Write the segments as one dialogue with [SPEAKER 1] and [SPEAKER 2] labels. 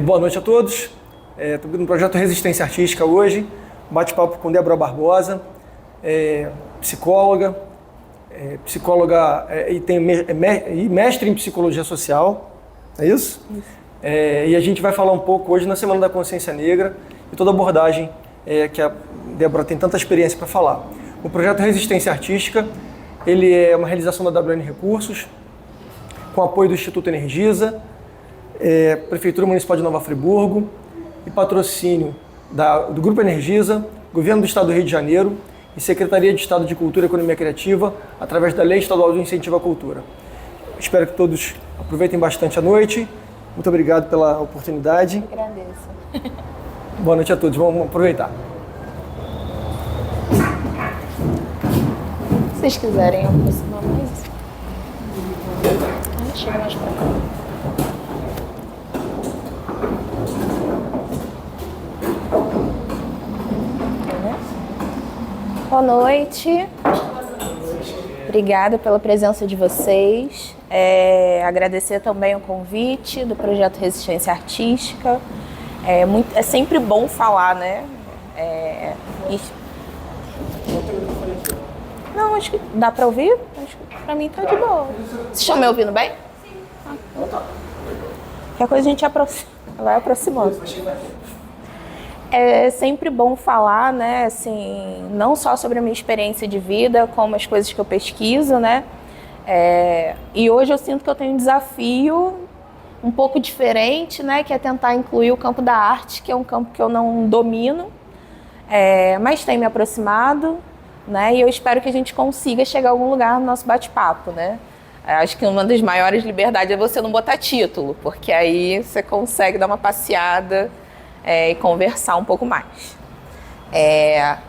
[SPEAKER 1] Boa noite a todos. Estou no projeto Resistência Artística hoje, bate-papo com Débora Barbosa, psicóloga e mestre em psicologia social, é isso? Isso. E a gente vai falar um pouco hoje na Semana da Consciência Negra e toda a abordagem que a Débora tem tanta experiência para falar. O projeto Resistência Artística, ele é uma realização da WN Recursos, com apoio do Instituto Energisa, Prefeitura Municipal de Nova Friburgo e patrocínio do Grupo Energisa, Governo do Estado do Rio de Janeiro e Secretaria de Estado de Cultura e Economia Criativa, através da Lei Estadual de Incentivo à Cultura. Espero que todos aproveitem bastante a noite. Muito obrigado pela oportunidade.
[SPEAKER 2] Eu agradeço.
[SPEAKER 1] Boa noite a todos. Vamos aproveitar.
[SPEAKER 2] Se vocês quiserem aproximar mais, chega mais pra cá. Boa noite. Obrigada pela presença de vocês. Agradecer também o convite do projeto Resistência Artística. É sempre bom falar, né? Não, acho que dá pra ouvir? Acho que pra mim tá de boa. Vocês estão me ouvindo bem? Então tá. Qualquer coisa a gente vai aproximando. É sempre bom falar, né, assim, não só sobre a minha experiência de vida, como as coisas que eu pesquiso, né? E hoje eu sinto que eu tenho um desafio um pouco diferente, né, que é tentar incluir o campo da arte, que é um campo que eu não domino, mas tem me aproximado, né? E eu espero que a gente consiga chegar a algum lugar no nosso bate-papo, né? Acho que uma das maiores liberdades é você não botar título, porque aí você consegue dar uma passeada e conversar um pouco mais.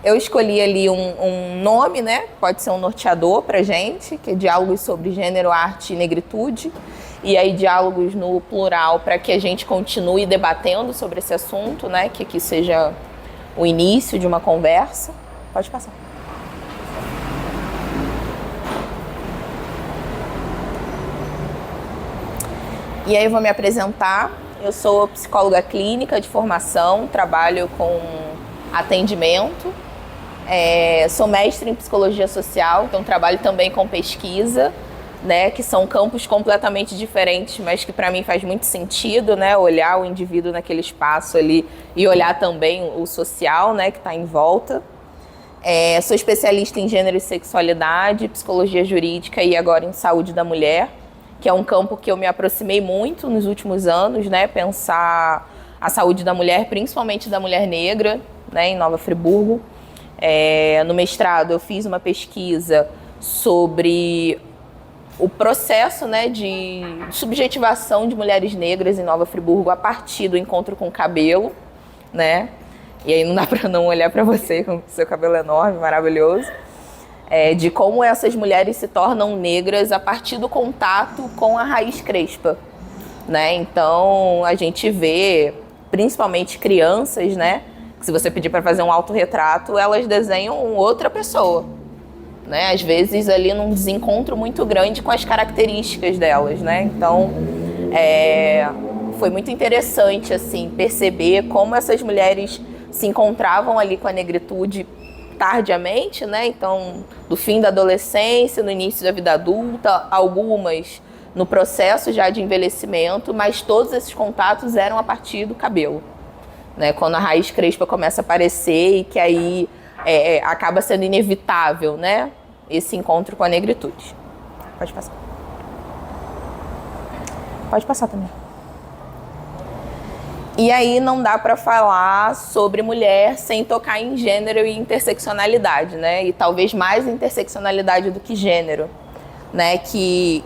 [SPEAKER 2] Eu escolhi ali um nome, né? Pode ser um norteador pra gente, que é Diálogos sobre Gênero, Arte e Negritude. E aí diálogos no plural para que a gente continue debatendo sobre esse assunto, né? Que aqui seja o início de uma conversa. Pode passar. E aí eu vou me apresentar. Eu sou psicóloga clínica de formação, trabalho com atendimento, sou mestre em psicologia social, então trabalho também com pesquisa, né, que são campos completamente diferentes, mas que para mim faz muito sentido, né, olhar o indivíduo naquele espaço ali e olhar também o social, né, que está em volta. Sou especialista em gênero e sexualidade, psicologia jurídica e agora em saúde da mulher, que é um campo que eu me aproximei muito nos últimos anos, né? Pensar a saúde da mulher, principalmente da mulher negra, né? Em Nova Friburgo. No mestrado eu fiz uma pesquisa sobre o processo, né, de subjetivação de mulheres negras em Nova Friburgo a partir do encontro com o cabelo, né? E aí não dá para não olhar para você com seu cabelo enorme, maravilhoso. De como essas mulheres se tornam negras a partir do contato com a raiz crespa, né? Então, a gente vê, principalmente crianças, né? Que se você pedir para fazer um autorretrato, elas desenham outra pessoa, né? Às vezes ali num desencontro muito grande com as características delas, né? Então, foi muito interessante, assim, perceber como essas mulheres se encontravam ali com a negritude tardiamente, né? Então, do fim da adolescência, no início da vida adulta, algumas no processo já de envelhecimento, mas todos esses contatos eram a partir do cabelo, né? Quando a raiz crespa começa a aparecer e que aí acaba sendo inevitável, né? Esse encontro com a negritude. Pode passar. Pode passar também. E aí não dá para falar sobre mulher sem tocar em gênero e interseccionalidade, né? E talvez mais interseccionalidade do que gênero, né? Que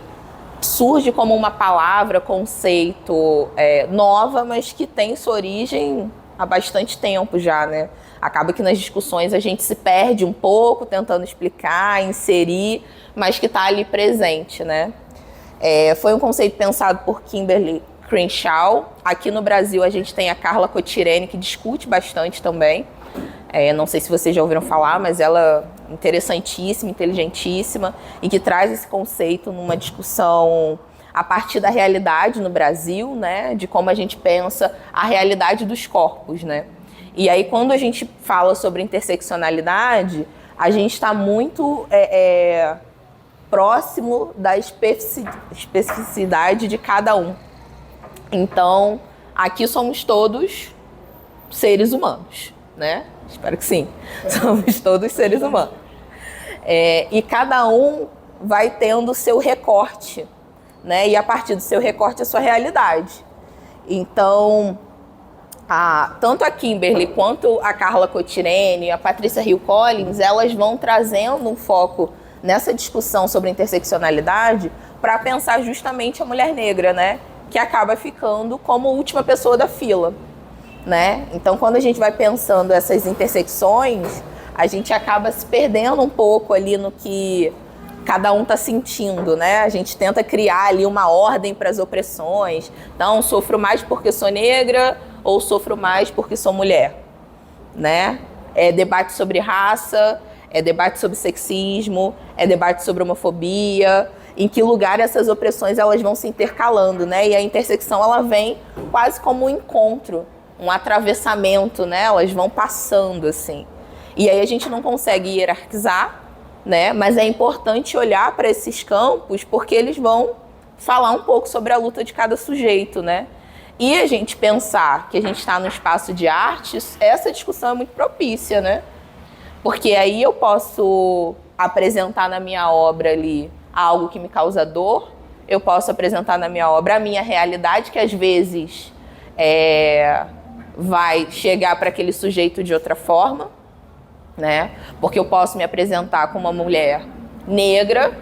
[SPEAKER 2] surge como uma palavra, conceito nova, mas que tem sua origem há bastante tempo já, né? Acaba que nas discussões a gente se perde um pouco tentando explicar, inserir, mas que está ali presente, né? Foi um conceito pensado por Kimberly Crenshaw. Aqui no Brasil a gente tem a Carla Cotirene, que discute bastante também. Não sei se vocês já ouviram falar, mas ela é interessantíssima, inteligentíssima e que traz esse conceito numa discussão a partir da realidade no Brasil, né, de como a gente pensa a realidade dos corpos, né? E aí, quando a gente fala sobre interseccionalidade, a gente está muito próximo da especificidade de cada um. Então, aqui somos todos seres humanos, né? Espero que sim. Somos todos seres humanos. E cada um vai tendo o seu recorte, né? E a partir do seu recorte, a sua realidade. Então, tanto a Kimberly quanto a Carla Cotirene e a Patrícia Hill Collins, elas vão trazendo um foco nessa discussão sobre interseccionalidade para pensar justamente a mulher negra, né? Que acaba ficando como última pessoa da fila, né? Então, quando a gente vai pensando essas intersecções, a gente acaba se perdendo um pouco ali no que cada um está sentindo, né? A gente tenta criar ali uma ordem para as opressões. Então, sofro mais porque sou negra ou sofro mais porque sou mulher, né? É debate sobre raça, é debate sobre sexismo, é debate sobre homofobia, em que lugar essas opressões elas vão se intercalando, né? E a intersecção ela vem quase como um encontro, um atravessamento, né? Elas vão passando assim. E aí a gente não consegue hierarquizar, né? Mas é importante olhar para esses campos porque eles vão falar um pouco sobre a luta de cada sujeito, né? E a gente pensar que a gente está no espaço de artes, essa discussão é muito propícia, né? Porque aí eu posso apresentar na minha obra ali algo que me causa dor, eu posso apresentar na minha obra a minha realidade, que às vezes vai chegar para aquele sujeito de outra forma, né? Porque eu posso me apresentar como uma mulher negra,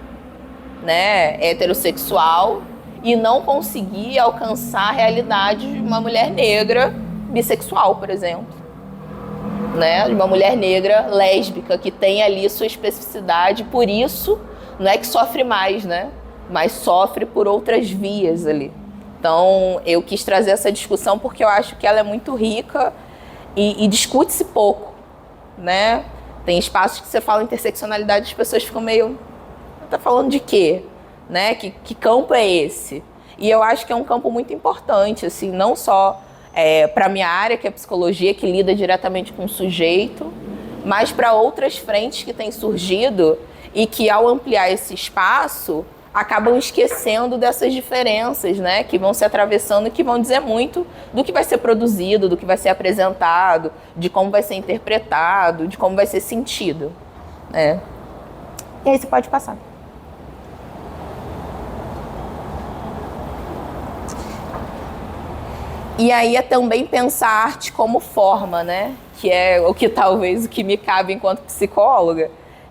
[SPEAKER 2] né, heterossexual, e não conseguir alcançar a realidade de uma mulher negra bissexual, por exemplo, né? De uma mulher negra lésbica que tem ali sua especificidade, por isso não é que sofre mais, né? Mas sofre por outras vias ali. Então, eu quis trazer essa discussão porque eu acho que ela é muito rica e discute-se pouco, né? Tem espaços que você fala interseccionalidade, as pessoas ficam meio... Tá falando de quê? Né? Que campo é esse? E eu acho que é um campo muito importante, assim, não só para a minha área, que é a psicologia, que lida diretamente com o sujeito, mas para outras frentes que têm surgido e que, ao ampliar esse espaço, acabam esquecendo dessas diferenças, né, que vão se atravessando e que vão dizer muito do que vai ser produzido, do que vai ser apresentado, de como vai ser interpretado, de como vai ser sentido, né? E aí você pode passar. E aí é também pensar a arte como forma, né? Que é o que talvez o que me cabe enquanto psicóloga,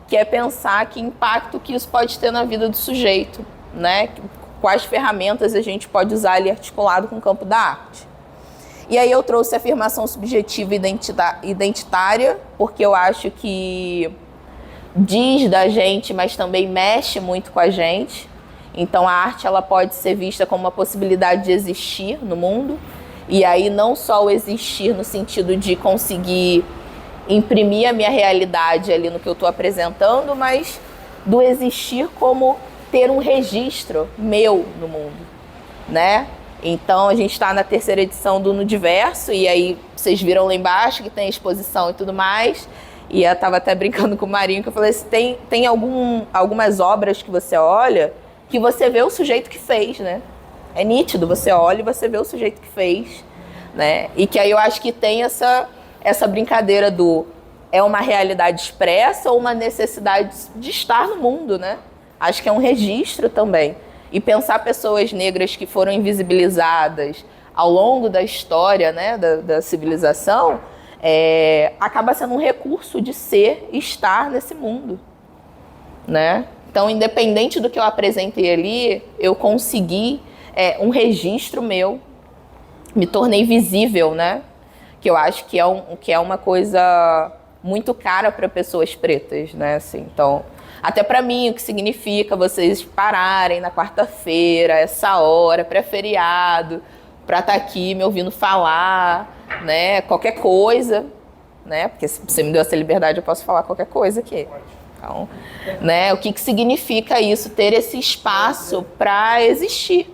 [SPEAKER 2] que é pensar que impacto que isso pode ter na vida do sujeito, né? Quais ferramentas a gente pode usar ali articulado com o campo da arte. E aí eu trouxe a afirmação subjetiva identitária, porque eu acho que diz da gente, mas também mexe muito com a gente. Então a arte ela pode ser vista como uma possibilidade de existir no mundo, e aí não só o existir no sentido de conseguir imprimir a minha realidade ali no que eu estou apresentando, mas do existir como ter um registro meu no mundo, né? Então a gente está na 3ª edição do Nudiverso, e aí vocês viram lá embaixo que tem exposição e tudo mais, e eu estava até brincando com o Marinho, que eu falei assim, tem algumas obras que você olha, que você vê o sujeito que fez, né? É nítido, você olha e você vê o sujeito que fez, né? E que aí eu acho que tem essa brincadeira do é uma realidade expressa ou uma necessidade de estar no mundo, né? Acho que é um registro também. E pensar pessoas negras que foram invisibilizadas ao longo da história, né, da civilização, acaba sendo um recurso de ser e estar nesse mundo, né? Então, independente do que eu apresentei ali, eu consegui um registro meu, me tornei visível, né? Que eu acho que é uma coisa muito cara para pessoas pretas, né? Assim, então, até para mim, o que significa vocês pararem na quarta-feira, essa hora, pré-feriado, para estar aqui me ouvindo falar, né? Qualquer coisa, né? Porque se você me deu essa liberdade, eu posso falar qualquer coisa aqui. Então, né, o que significa isso, ter esse espaço para existir?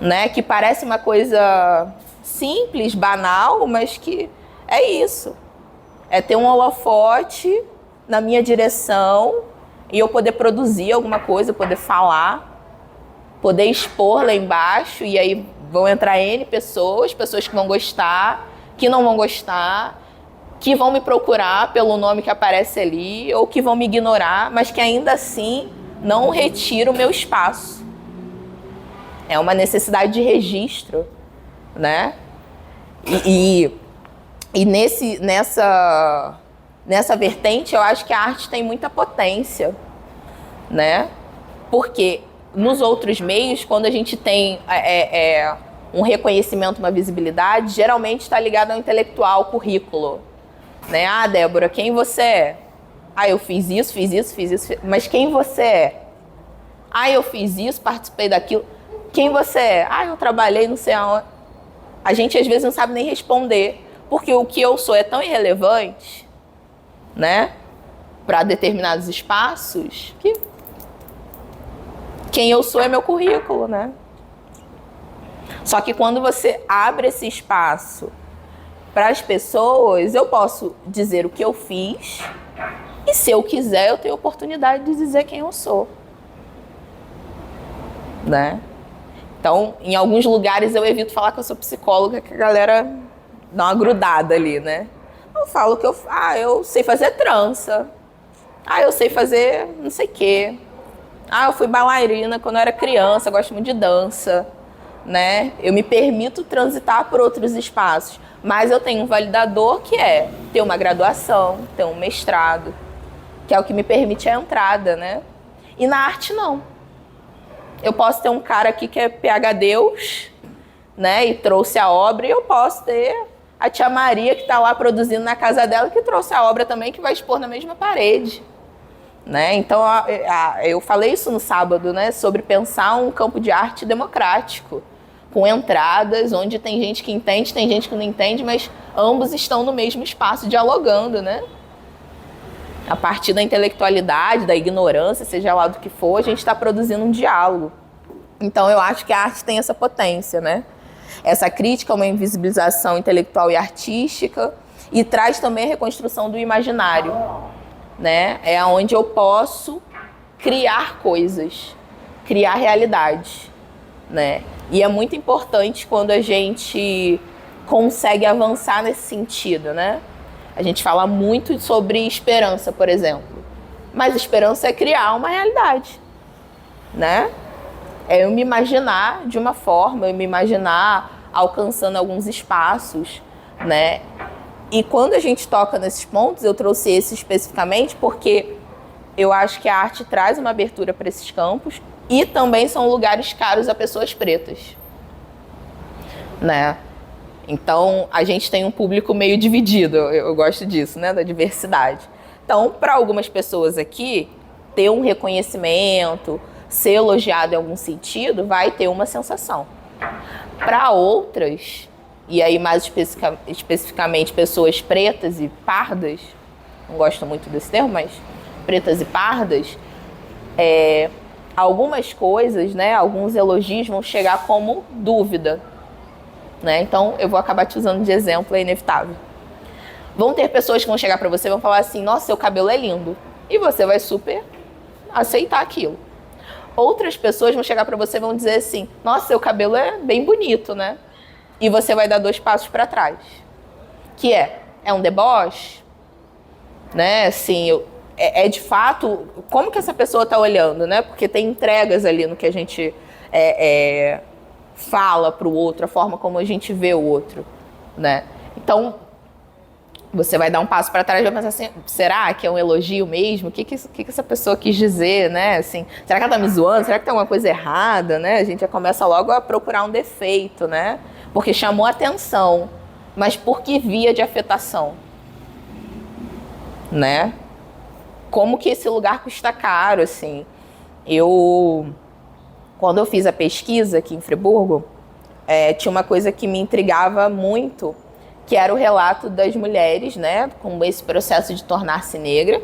[SPEAKER 2] Né? Que parece uma coisa simples, banal, mas que é isso. É ter um holofote na minha direção e eu poder produzir alguma coisa, poder falar, poder expor lá embaixo, e aí vão entrar N pessoas que vão gostar, que não vão gostar, que vão me procurar pelo nome que aparece ali, ou que vão me ignorar, mas que ainda assim não retira o meu espaço. É uma necessidade de registro, né? E nessa vertente, eu acho que a arte tem muita potência, né? Porque nos outros meios, quando a gente tem um reconhecimento, uma visibilidade, geralmente está ligado ao intelectual, ao currículo. Né? Ah, Débora, quem você é? Ah, eu fiz isso, mas quem você é? Ah, eu fiz isso, participei daquilo. Quem você é? Ah, eu trabalhei não sei aonde. A gente às vezes não sabe nem responder, porque o que eu sou é tão irrelevante, né, para determinados espaços, que quem eu sou é meu currículo, né? Só que quando você abre esse espaço para as pessoas, eu posso dizer o que eu fiz, e se eu quiser, eu tenho a oportunidade de dizer quem eu sou, né? Então, em alguns lugares eu evito falar que eu sou psicóloga, que a galera dá uma grudada ali, né? Eu falo que eu sei fazer trança. Eu sei fazer não sei o quê. Eu fui bailarina quando eu era criança, gosto muito de dança, né? Eu me permito transitar por outros espaços, mas eu tenho um validador que é ter uma graduação, ter um mestrado, que é o que me permite a entrada, né? E na arte não. Eu posso ter um cara aqui que é PhDeus, né, e trouxe a obra, e eu posso ter a tia Maria que está lá produzindo na casa dela, que trouxe a obra também, que vai expor na mesma parede, né? Então, eu falei isso no sábado, né, sobre pensar um campo de arte democrático, com entradas, onde tem gente que entende, tem gente que não entende, mas ambos estão no mesmo espaço dialogando, né? A partir da intelectualidade, da ignorância, seja lá do que for, a gente está produzindo um diálogo. Então, eu acho que a arte tem essa potência, né? Essa crítica é uma invisibilização intelectual e artística, e traz também a reconstrução do imaginário, né? É onde eu posso criar coisas, criar realidade, né? E é muito importante quando a gente consegue avançar nesse sentido, né? A gente fala muito sobre esperança, por exemplo. Mas esperança é criar uma realidade, né? É eu me imaginar de uma forma, eu me imaginar alcançando alguns espaços, né? E quando a gente toca nesses pontos, eu trouxe esse especificamente porque eu acho que a arte traz uma abertura para esses campos e também são lugares caros a pessoas pretas, né? Então, a gente tem um público meio dividido, eu gosto disso, né, da diversidade. Então, para algumas pessoas aqui, ter um reconhecimento, ser elogiado em algum sentido, vai ter uma sensação. Para outras, e aí mais especificamente pessoas pretas e pardas, não gosto muito desse termo, mas pretas e pardas, algumas coisas, né, alguns elogios vão chegar como dúvida. Né? Então, eu vou acabar te usando de exemplo, é inevitável. Vão ter pessoas que vão chegar pra você e vão falar assim, nossa, seu cabelo é lindo. E você vai super aceitar aquilo. Outras pessoas vão chegar pra você e vão dizer assim, nossa, seu cabelo é bem bonito, né? E você vai dar 2 passos pra trás. Que é um deboche? Né? Assim, de fato, como que essa pessoa tá olhando, né? Porque tem entregas ali no que a gente fala para o outro, a forma como a gente vê o outro, né? Então, você vai dar um passo para trás e vai pensar assim, será que é um elogio mesmo? O que essa pessoa quis dizer, né? Assim, será que ela tá me zoando? Será que tem alguma coisa errada, né? A gente já começa logo a procurar um defeito, né? Porque chamou atenção, mas por que via de afetação? Né? Como que esse lugar custa caro, assim? Quando eu fiz a pesquisa aqui em Friburgo, tinha uma coisa que me intrigava muito, que era o relato das mulheres, né, com esse processo de tornar-se negra,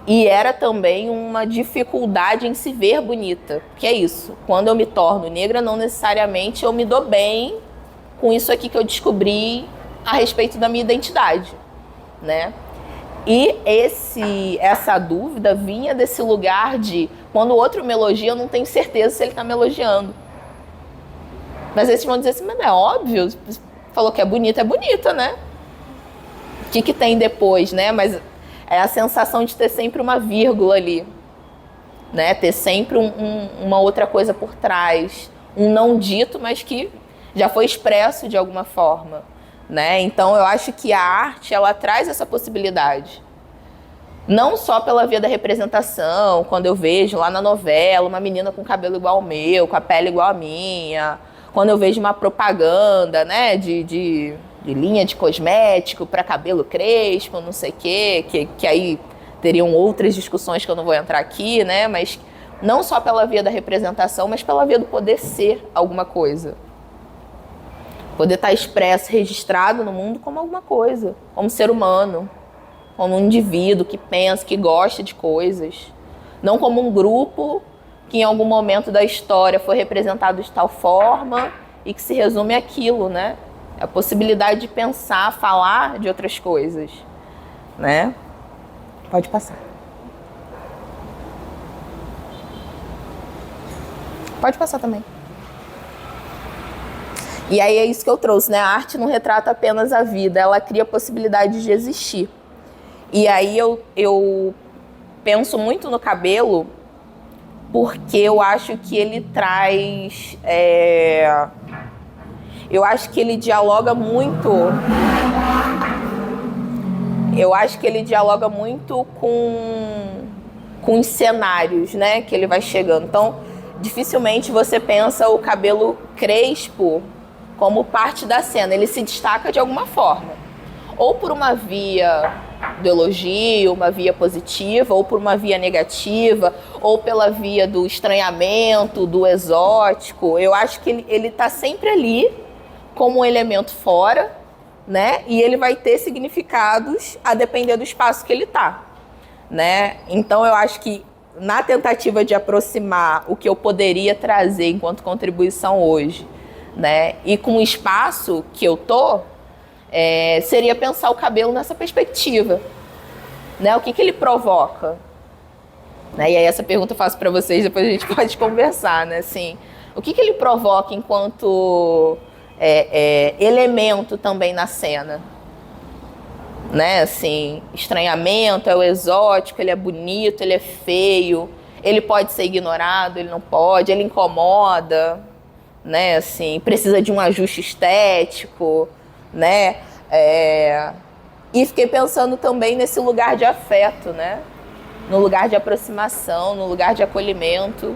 [SPEAKER 2] E era também uma dificuldade em se ver bonita, que é isso. Quando eu me torno negra, não necessariamente eu me dou bem com isso aqui que eu descobri a respeito da minha identidade, né? E essa dúvida vinha desse lugar de, quando o outro me elogia, eu não tenho certeza se ele está me elogiando. Mas eles vão dizer assim, mas não é óbvio, falou que é bonita, né? O que tem depois, né? Mas é a sensação de ter sempre uma vírgula ali, né? Ter sempre uma outra coisa por trás, um não dito, mas que já foi expresso de alguma forma, né? Então eu acho que a arte, ela traz essa possibilidade. Não só pela via da representação, quando eu vejo lá na novela uma menina com cabelo igual ao meu, com a pele igual a minha, quando eu vejo uma propaganda, né, de linha de cosmético para cabelo crespo, não sei o quê, que aí teriam outras discussões que eu não vou entrar aqui, né, mas não só pela via da representação, mas pela via do poder ser alguma coisa. Poder estar expresso, registrado no mundo como alguma coisa, como ser humano, como um indivíduo que pensa, que gosta de coisas. Não como um grupo que em algum momento da história foi representado de tal forma e que se resume àquilo, né? A possibilidade de pensar, falar de outras coisas, né? Pode passar. Pode passar também. E aí é isso que eu trouxe, né? A arte não retrata apenas a vida, ela cria a possibilidade de existir. E aí eu penso muito no cabelo porque eu acho que ele traz... eu acho que ele dialoga muito... Eu acho que ele dialoga muito com os cenários, né? Que ele vai chegando. Então, dificilmente você pensa o cabelo crespo como parte da cena. Ele se destaca de alguma forma. Ou por uma via do elogio, uma via positiva, ou por uma via negativa, ou pela via do estranhamento, do exótico. Eu acho que ele tá sempre ali como um elemento fora, né? E ele vai ter significados a depender do espaço que ele tá, né? Então eu acho que na tentativa de aproximar o que eu poderia trazer enquanto contribuição hoje, né? E com o espaço que eu tô, seria pensar o cabelo nessa perspectiva, né? O que ele provoca, né? E aí essa pergunta eu faço para vocês, depois a gente pode conversar, né? Assim, o que ele provoca enquanto elemento também na cena, né? Assim, estranhamento, é o exótico, ele é bonito, ele é feio, ele pode ser ignorado, ele não pode, ele incomoda, né? Assim, precisa de um ajuste estético, né? E fiquei pensando também nesse lugar de afeto, né? No lugar de aproximação, no lugar de acolhimento.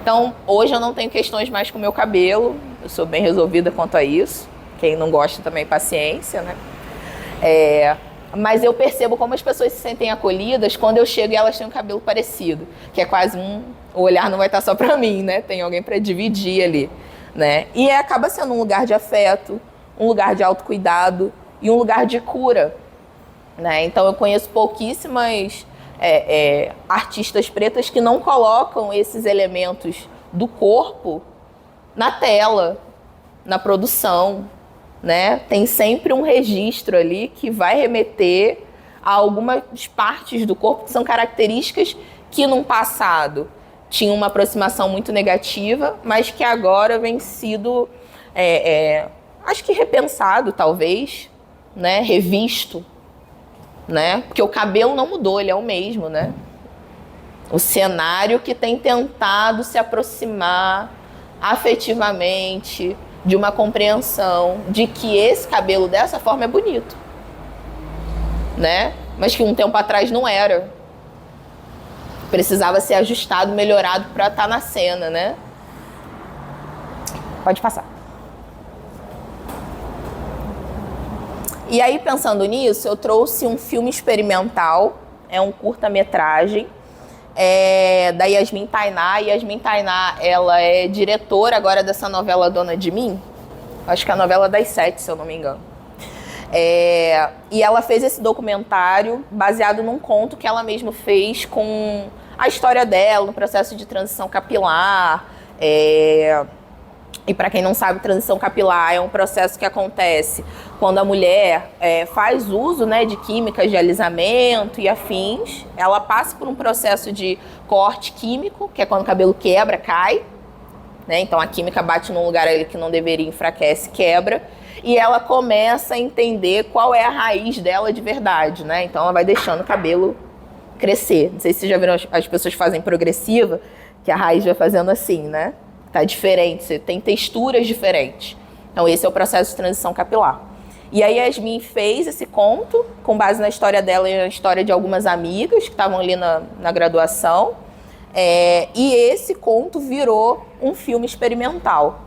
[SPEAKER 2] Então, hoje eu não tenho questões mais com o meu cabelo, eu sou bem resolvida quanto a isso. Quem não gosta também, paciência, né? Mas eu percebo como as pessoas se sentem acolhidas quando eu chego e elas têm um cabelo parecido, que é quase o olhar não vai estar só para mim, né? Tem alguém para dividir ali, né? E acaba sendo um lugar de afeto, um lugar de autocuidado e um lugar de cura, né? Então eu conheço pouquíssimas artistas pretas que não colocam esses elementos do corpo na tela, na produção, né? Tem sempre um registro ali que vai remeter a algumas partes do corpo que são características que num passado tinham uma aproximação muito negativa, mas que agora vem sido, acho que repensado talvez, né? Revisto, né? Porque o cabelo não mudou, ele é o mesmo, né? O cenário que tem tentado se aproximar afetivamente de uma compreensão de que esse cabelo dessa forma é bonito, né? Mas que um tempo atrás não era. Precisava ser ajustado, melhorado para estar na cena, né? Pode passar. E aí, pensando nisso, eu trouxe um filme experimental, é um curta-metragem, da Yasmin Tainá. Yasmin Tainá, ela é diretora agora dessa novela Dona de Mim, acho que é a novela das 7, se eu não me engano. E ela fez esse documentário baseado num conto que ela mesma fez com a história dela, no processo de transição capilar. E para quem não sabe, transição capilar é um processo que acontece quando a mulher faz uso, né, de químicas de alisamento e afins. Ela passa por um processo de corte químico, que é quando o cabelo quebra, cai. Né? Então a química bate num lugar ali que não deveria, enfraquece, quebra. E ela começa a entender qual é a raiz dela de verdade. Né? Então ela vai deixando o cabelo crescer. Não sei se vocês já viram as pessoas fazem progressiva, que a raiz vai fazendo assim, né? Tá diferente, você tem texturas diferentes. Então esse é o processo de transição capilar. E aí a Yasmin fez esse conto com base na história dela e na história de algumas amigas que estavam ali na graduação. E esse conto virou um filme experimental.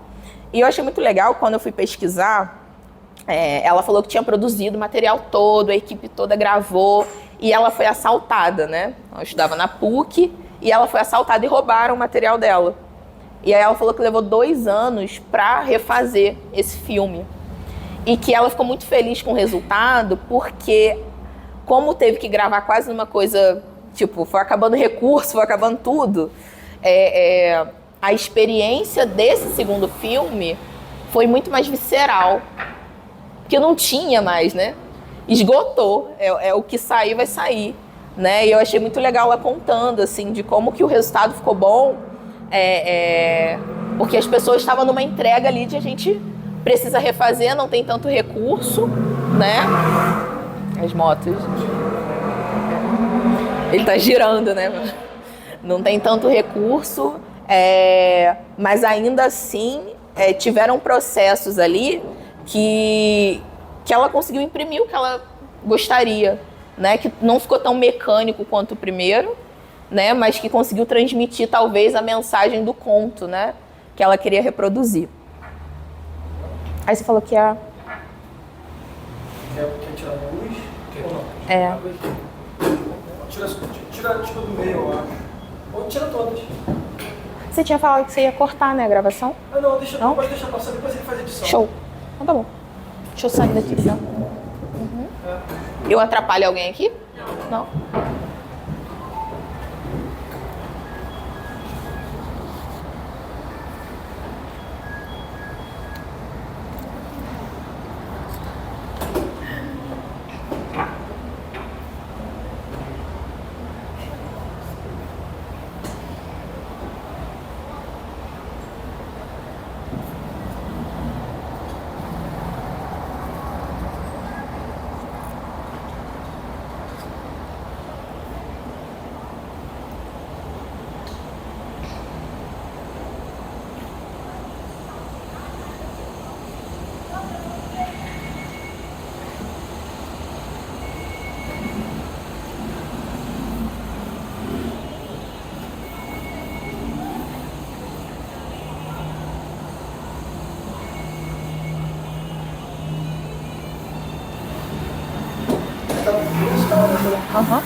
[SPEAKER 2] E eu achei muito legal quando eu fui pesquisar. Ela falou que tinha produzido o material todo, a equipe toda gravou e ela foi assaltada, né? Ela estudava na PUC e ela foi assaltada e roubaram o material dela. E aí ela falou que levou 2 anos para refazer esse filme. E que ela ficou muito feliz com o resultado, porque como teve que gravar quase numa coisa, tipo, foi acabando recurso, foi acabando tudo, a experiência desse segundo filme foi muito mais visceral. Porque não tinha mais, né? Esgotou, o que sair vai sair. Né? E eu achei muito legal ela contando, assim, de como que o resultado ficou bom. Porque as pessoas estavam numa entrega ali de a gente precisa refazer, não tem tanto recurso, né? As motos. Ele tá girando, né? Não tem tanto recurso, mas ainda assim tiveram processos ali que ela conseguiu imprimir o que ela gostaria, né? Que não ficou tão mecânico quanto o primeiro, né, mas que conseguiu transmitir talvez a mensagem do conto, né, que ela queria reproduzir. Aí você falou que
[SPEAKER 1] Quer tirar a luz? Tira do meio, eu acho. Ou tira todas.
[SPEAKER 2] Você tinha falado que você ia cortar, né, a gravação?
[SPEAKER 1] Não, pode deixar passar, depois ele faz a edição.
[SPEAKER 2] Show. Então tá bom. Deixa eu sair daqui, então. Eu atrapalho alguém aqui? Não. Aham.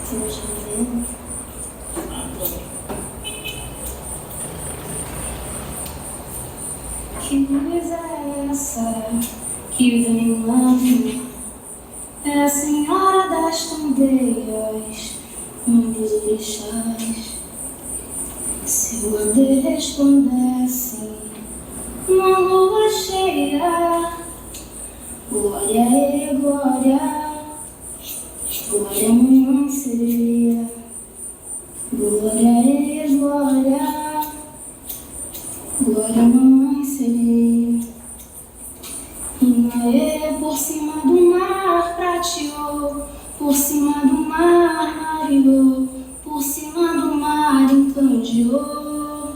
[SPEAKER 3] Estamos vivendo. Que coisa é essa que vem lá? É a senhora das tondeias, um dos orixás. Se o Guadê respondesse uma lua cheia, glória, glória, glória mamãe seria. Glória, glória, glória mamãe seria. Inaê por cima do mar prateou, por cima do mar mareou, por cima do mar encandeou.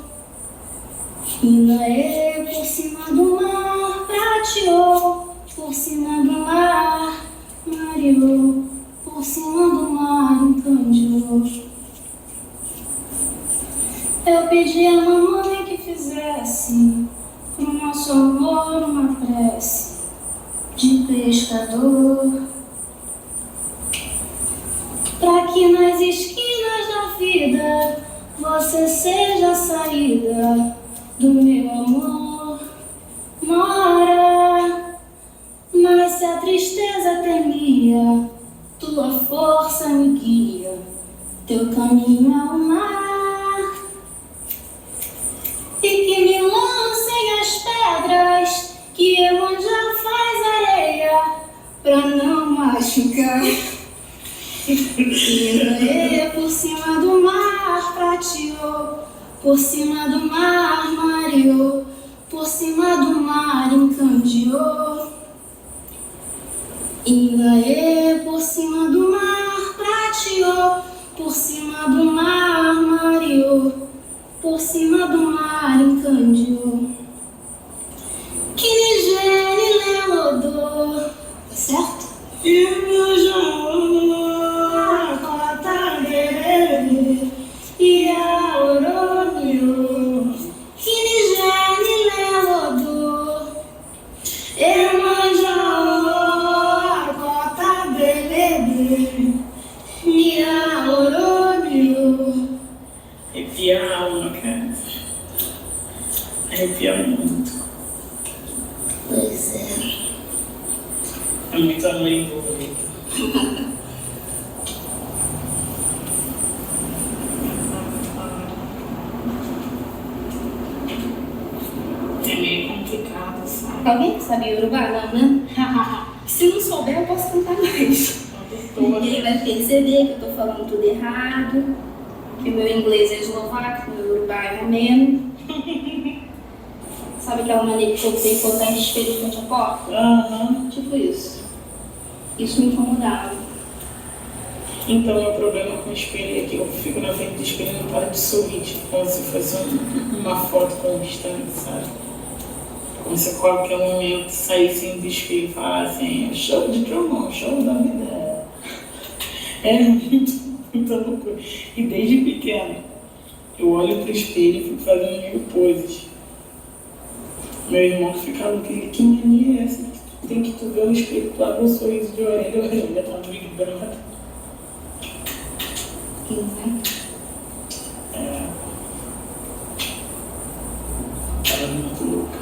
[SPEAKER 3] Inaê por cima do mar prateou, por cima do mar mareou, por cima do mar encandeou. Eu pedi à mamãe que fizesse pro nosso amor uma prece de pescador, pra que nas esquinas da vida você seja a saída do meu amor. Mora, mas se a tristeza temia, tua força me guia, teu caminho é o mar. E que me lancem as pedras, que Iemanjá faz areia, pra não machucar. E por cima do mar prateou, por cima do mar mareou, por cima do mar encandeou. Inaê por cima do mar prateou, por cima do mar mareou, por cima do mar encandeou. Que Nigéria Lelodô, tá certo? E meu João, cota dele, e a Oromio. Que Nigéria Lelodô, e meu João, cota dele, e a Oromio.
[SPEAKER 4] Arrepia a alma, cara. Arrepia muito.
[SPEAKER 3] Pois é.
[SPEAKER 4] É muito amor envolvido. É meio complicado, sabe?
[SPEAKER 3] Alguém sabe Yorubá? Não, né? Se não souber, eu posso contar mais. Ninguém vai perceber que eu tô falando tudo errado, que o meu inglês é eslovaco, meu Yorubá é romeno. Sabe aquela maneira que eu tenho que botar de espelho frente à porta?
[SPEAKER 4] Aham.
[SPEAKER 3] Tipo isso. Isso me incomodava.
[SPEAKER 4] Então, o meu problema com o espelho é que eu fico na frente do espelho e não paro de sorrir, tipo, como se fosse uma foto constante, sabe? Como se a qualquer momento saísse do espelho e falassem show de Drummond, show da vida. É muita loucura. E desde pequena, eu olho pro espelho e fico fazendo mil poses. Meu irmão que fica louco, ele, que mania é essa? Tem que tu ver o espelho, tu abre o sorriso de orelha, já tá no Big Brother. É. Ela é muito louca.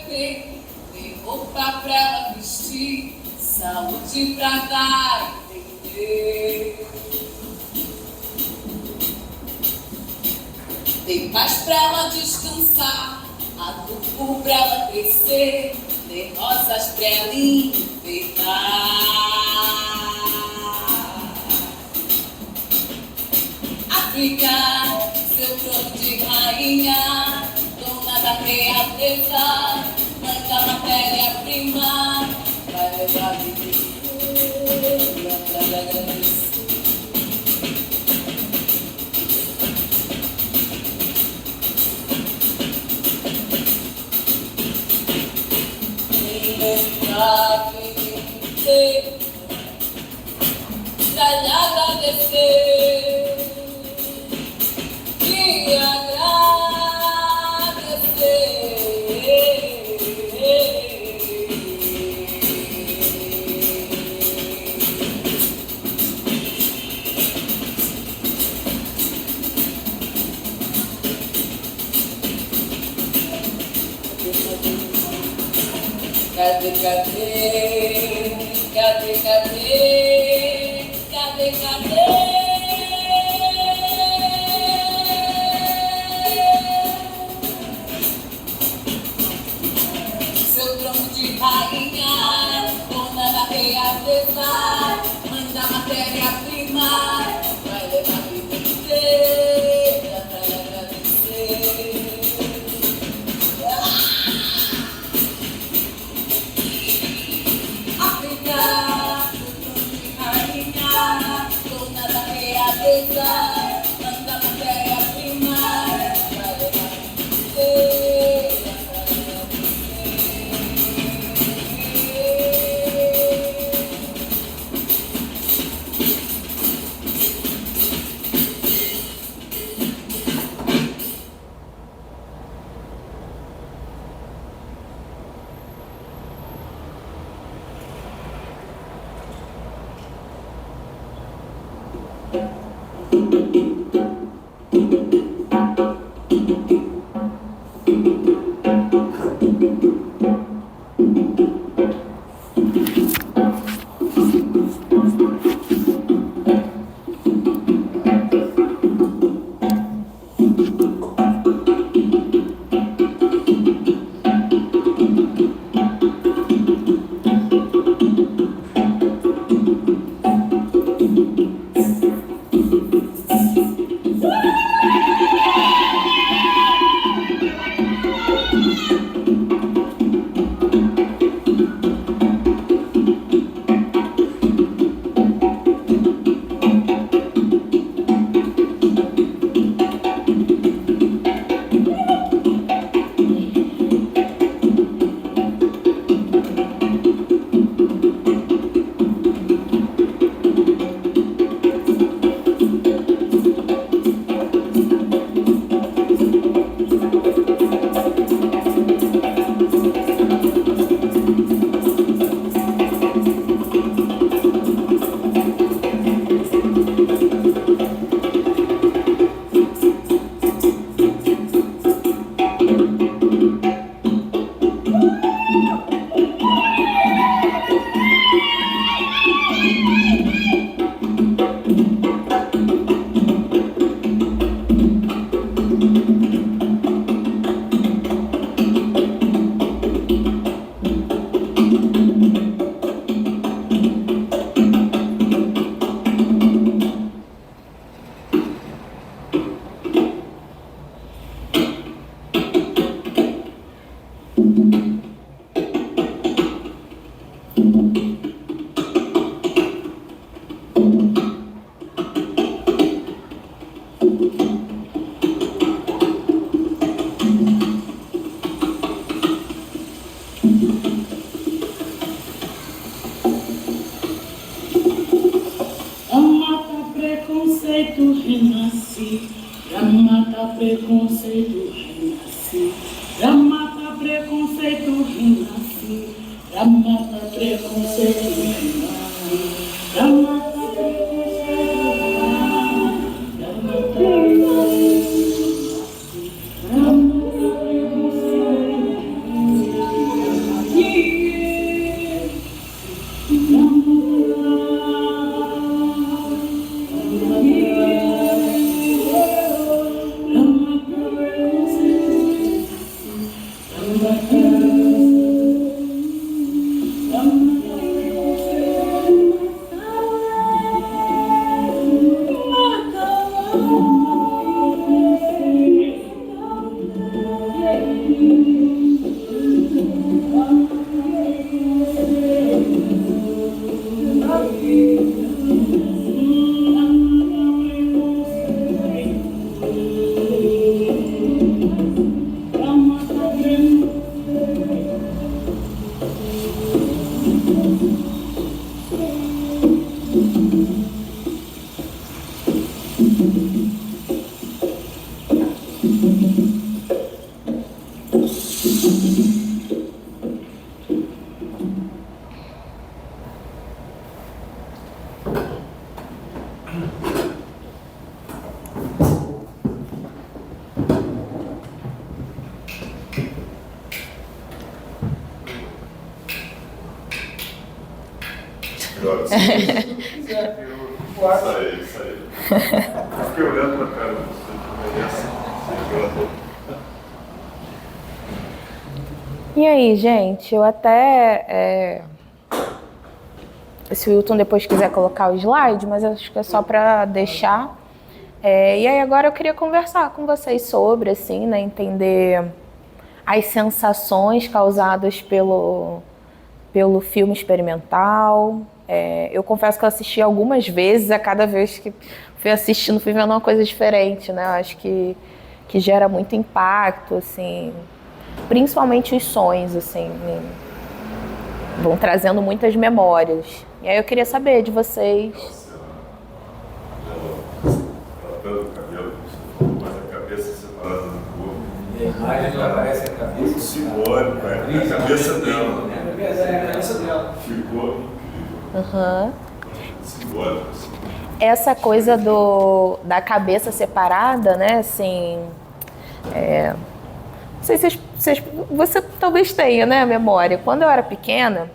[SPEAKER 5] beber, tem roupa pra ela vestir, saúde pra dar e entender. Tem paz pra ela descansar, adubo pra ela crescer, tem rosas pra ela enfeitar. África, seu trono de rainha, dona da realeza, mãe da matéria-prima, vai levar a vida pra agradecer. Pra lhe agradecer e Cadê, cadê, cadê, cadê, cadê, cadê? Seu trono de rainha, dona da realeza, mãe da matéria-prima, vai levar a vida inteira pra lhe agradecer. África, seu trono de rainha, dona da realeza, mãe da matéria-prima, vai levar a vida inteira pra lhe renasci, pra matar preconceito, renasci, pra matar preconceito, renasci, pra matar preconceito, renasci, pra matar preconceito, pra matar preconceito, pra matar preconceito.
[SPEAKER 6] Isso aí. Fiquei olhando pra cara de você.
[SPEAKER 2] E aí, gente, eu até... Se o Wilton depois quiser colocar o slide, mas eu acho que é só para deixar. E aí agora eu queria conversar com vocês sobre, assim, né, entender as sensações causadas pelo filme experimental. Eu confesso que eu assisti algumas vezes, a cada vez que fui assistindo, fui vendo uma coisa diferente, né? Eu acho que gera muito impacto, assim, principalmente os sons, assim, vão trazendo muitas memórias. E aí eu queria saber de vocês.
[SPEAKER 6] Tratando o cabelo, mas a cabeça separada do corpo.
[SPEAKER 7] E a imagem não aparece a cabeça.
[SPEAKER 6] Muito simbólico, a cabeça dela.
[SPEAKER 1] É a cabeça dela.
[SPEAKER 6] Ficou
[SPEAKER 2] Uhum.
[SPEAKER 6] simbólico.
[SPEAKER 2] Essa coisa da cabeça separada, né, assim... não sei se você talvez tenha, né, a memória. Quando eu era pequena,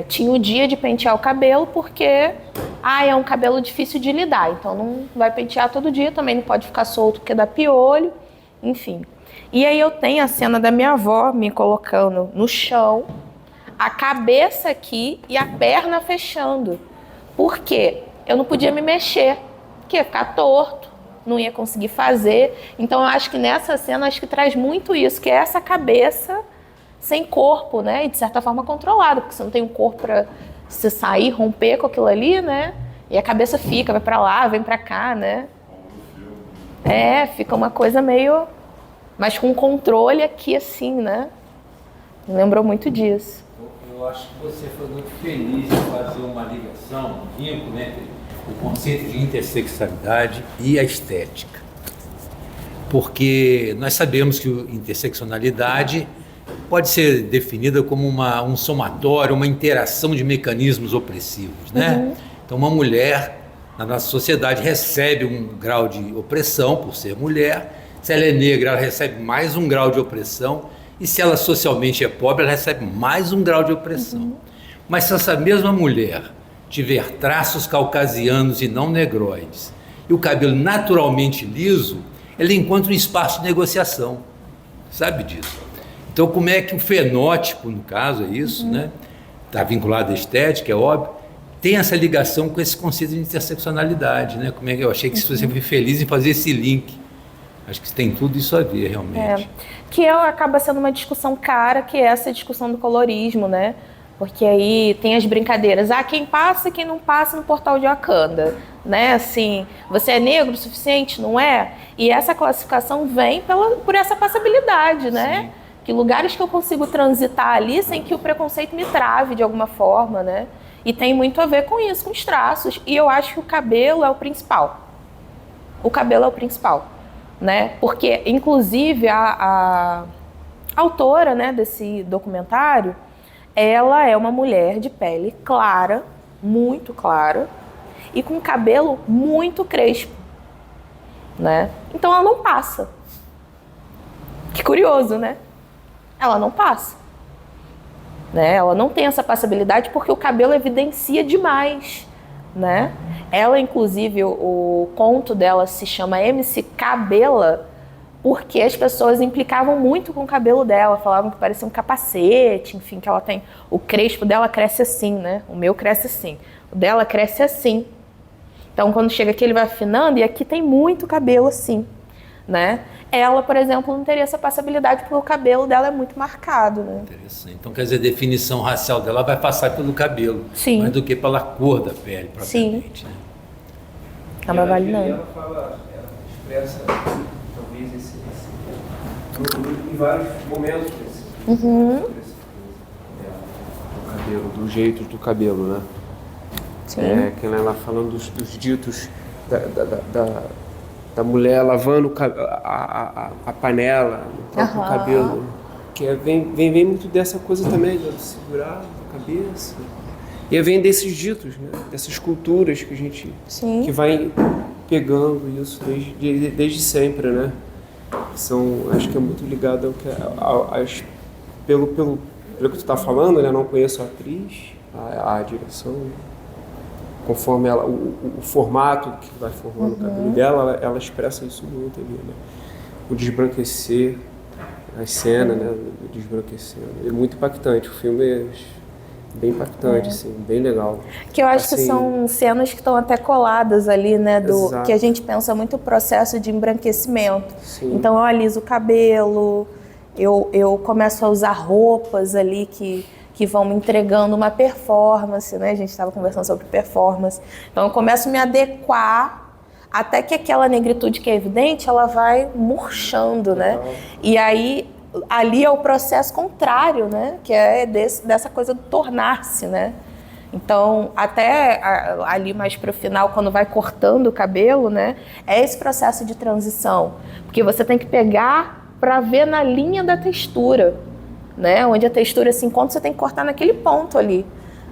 [SPEAKER 2] tinha o dia de pentear o cabelo porque é um cabelo difícil de lidar, então não vai pentear todo dia, também não pode ficar solto porque dá piolho, enfim. E aí eu tenho a cena da minha avó me colocando no chão, a cabeça aqui e a perna fechando. Por quê? Eu não podia me mexer, porque ia ficar torto, não ia conseguir fazer. Então eu acho que nessa cena acho que traz muito isso, que é essa cabeça sem corpo, né? E de certa forma controlada, porque você não tem um corpo para você sair, romper com aquilo ali, né? E a cabeça fica, vai para lá, vem para cá, né? Fica uma coisa meio... Mas com controle aqui assim, né? Me lembrou muito disso.
[SPEAKER 7] Eu acho que você foi muito feliz em fazer uma ligação, um vínculo entre o conceito de interseccionalidade e a estética. Porque nós sabemos que a interseccionalidade pode ser definida como um somatório, uma interação de mecanismos opressivos, né?
[SPEAKER 2] Uhum.
[SPEAKER 7] Então, uma mulher na nossa sociedade recebe um grau de opressão por ser mulher. Se ela é negra, ela recebe mais um grau de opressão. E se ela socialmente é pobre, ela recebe mais um grau de opressão. Uhum. Mas se essa mesma mulher tiver traços caucasianos e não negroides, e o cabelo naturalmente liso, ela encontra um espaço de negociação. Sabe disso? Então, como é que o fenótipo, no caso, é isso, né? Está vinculado à estética, é óbvio, tem essa ligação com esse conceito de interseccionalidade, né? Como é que eu achei que você foi feliz em fazer esse link. Acho que tem tudo isso a ver, realmente.
[SPEAKER 2] Que acaba sendo uma discussão cara, que é essa discussão do colorismo, né? Porque aí tem as brincadeiras. Quem passa e quem não passa no portal de Wakanda, né? Assim, você é negro o suficiente, não é? E essa classificação vem por essa passabilidade, né? Sim. Que lugares que eu consigo transitar ali sem que o preconceito me trave de alguma forma, né? E tem muito a ver com isso, com os traços. E eu acho que o cabelo é o principal. O cabelo é o principal. Né? Porque, inclusive, a autora, né, desse documentário, ela é uma mulher de pele clara, muito clara, e com cabelo muito crespo, né? Então ela não passa. Que curioso, né? Ela não passa. Né? Ela não tem essa passabilidade porque o cabelo evidencia demais, né? Ela, inclusive, o conto dela se chama MC Cabela, porque as pessoas implicavam muito com o cabelo dela, falavam que parecia um capacete, enfim, que ela tem... O crespo dela cresce assim, né? O meu cresce assim. O dela cresce assim. Então, quando chega aqui, ele vai afinando, e aqui tem muito cabelo assim, né? Ela, por exemplo, não teria essa passabilidade porque o cabelo dela é muito marcado, né?
[SPEAKER 7] Interessante. Então, quer dizer, a definição racial dela vai passar pelo cabelo,
[SPEAKER 2] Sim.
[SPEAKER 7] mais do que pela cor da pele, propriamente. Né?
[SPEAKER 2] É uma validade.
[SPEAKER 1] Ela fala, ela expressa, talvez, em vários momentos
[SPEAKER 2] Uhum.
[SPEAKER 8] Do cabelo, do jeito do cabelo, né?
[SPEAKER 2] Sim.
[SPEAKER 8] Que ela falando dos ditos da mulher lavando a panela, no próprio
[SPEAKER 2] Aham.
[SPEAKER 8] cabelo. Que vem muito dessa coisa também, de segurar a cabeça. E vem desses ditos, né? Dessas culturas que a gente
[SPEAKER 2] Sim.
[SPEAKER 8] que vai pegando isso desde sempre, né? Acho que é muito ligado ao que pelo que tu está falando, né? Não conheço a atriz, a direção, conforme ela, o formato que vai formando o cabelo dela, ela expressa isso muito ali, né? O desbranquecer, as cenas, né? O desbranquecendo. É muito impactante, o filme é bem impactante, assim, bem legal.
[SPEAKER 2] Que eu acho que
[SPEAKER 8] Assim,
[SPEAKER 2] são cenas que estão até coladas ali, né?
[SPEAKER 8] Exato.
[SPEAKER 2] Que a gente pensa muito o processo de embranquecimento.
[SPEAKER 8] Sim.
[SPEAKER 2] Então eu aliso o cabelo, eu começo a usar roupas ali que vão me entregando uma performance, né? A gente estava conversando sobre performance. Então eu começo a me adequar até que aquela negritude que é evidente, ela vai murchando, né? E aí ali é o processo contrário, né? Que é dessa coisa do tornar-se, né? Então, até ali mais para o final, quando vai cortando o cabelo, né? É esse processo de transição. Porque você tem que pegar para ver na linha da textura, né? Onde a textura se encontra, você tem que cortar naquele ponto ali,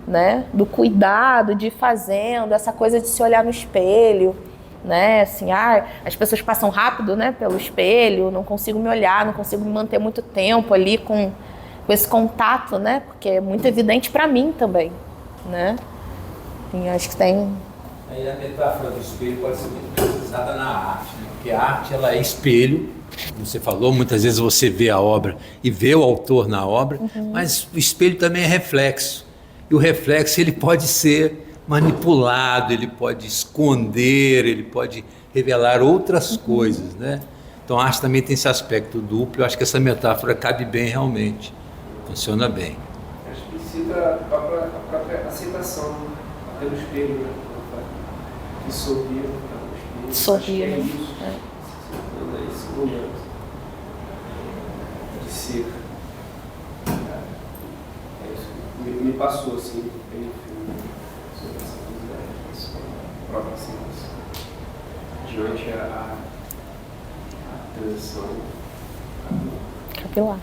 [SPEAKER 2] né? Do cuidado, de ir fazendo, essa coisa de se olhar no espelho, né? Assim, as pessoas passam rápido, né? Pelo espelho, não consigo me olhar, não consigo me manter muito tempo ali com esse contato, né? Porque é muito evidente para mim também, né? E acho que tem...
[SPEAKER 7] Aí a metáfora do espelho pode ser muito bem utilizada na arte, né? Porque a arte, ela é espelho, como você falou, muitas vezes você vê a obra e vê o autor na obra, mas o espelho também é reflexo. E o reflexo, ele pode ser manipulado, ele pode esconder, ele pode revelar outras coisas, né? Então a arte também tem esse aspecto duplo. Eu acho que essa metáfora cabe bem realmente, funciona bem.
[SPEAKER 8] Acho que cita a própria aceitação pelo espelho, né? Que sorria pelo espelho.
[SPEAKER 2] Sorria, né?
[SPEAKER 8] Acho que é isso. Esse momento de ser. É isso que me passou assim, bem filme sobre essa própria aceitação diante a transição
[SPEAKER 2] Capilar.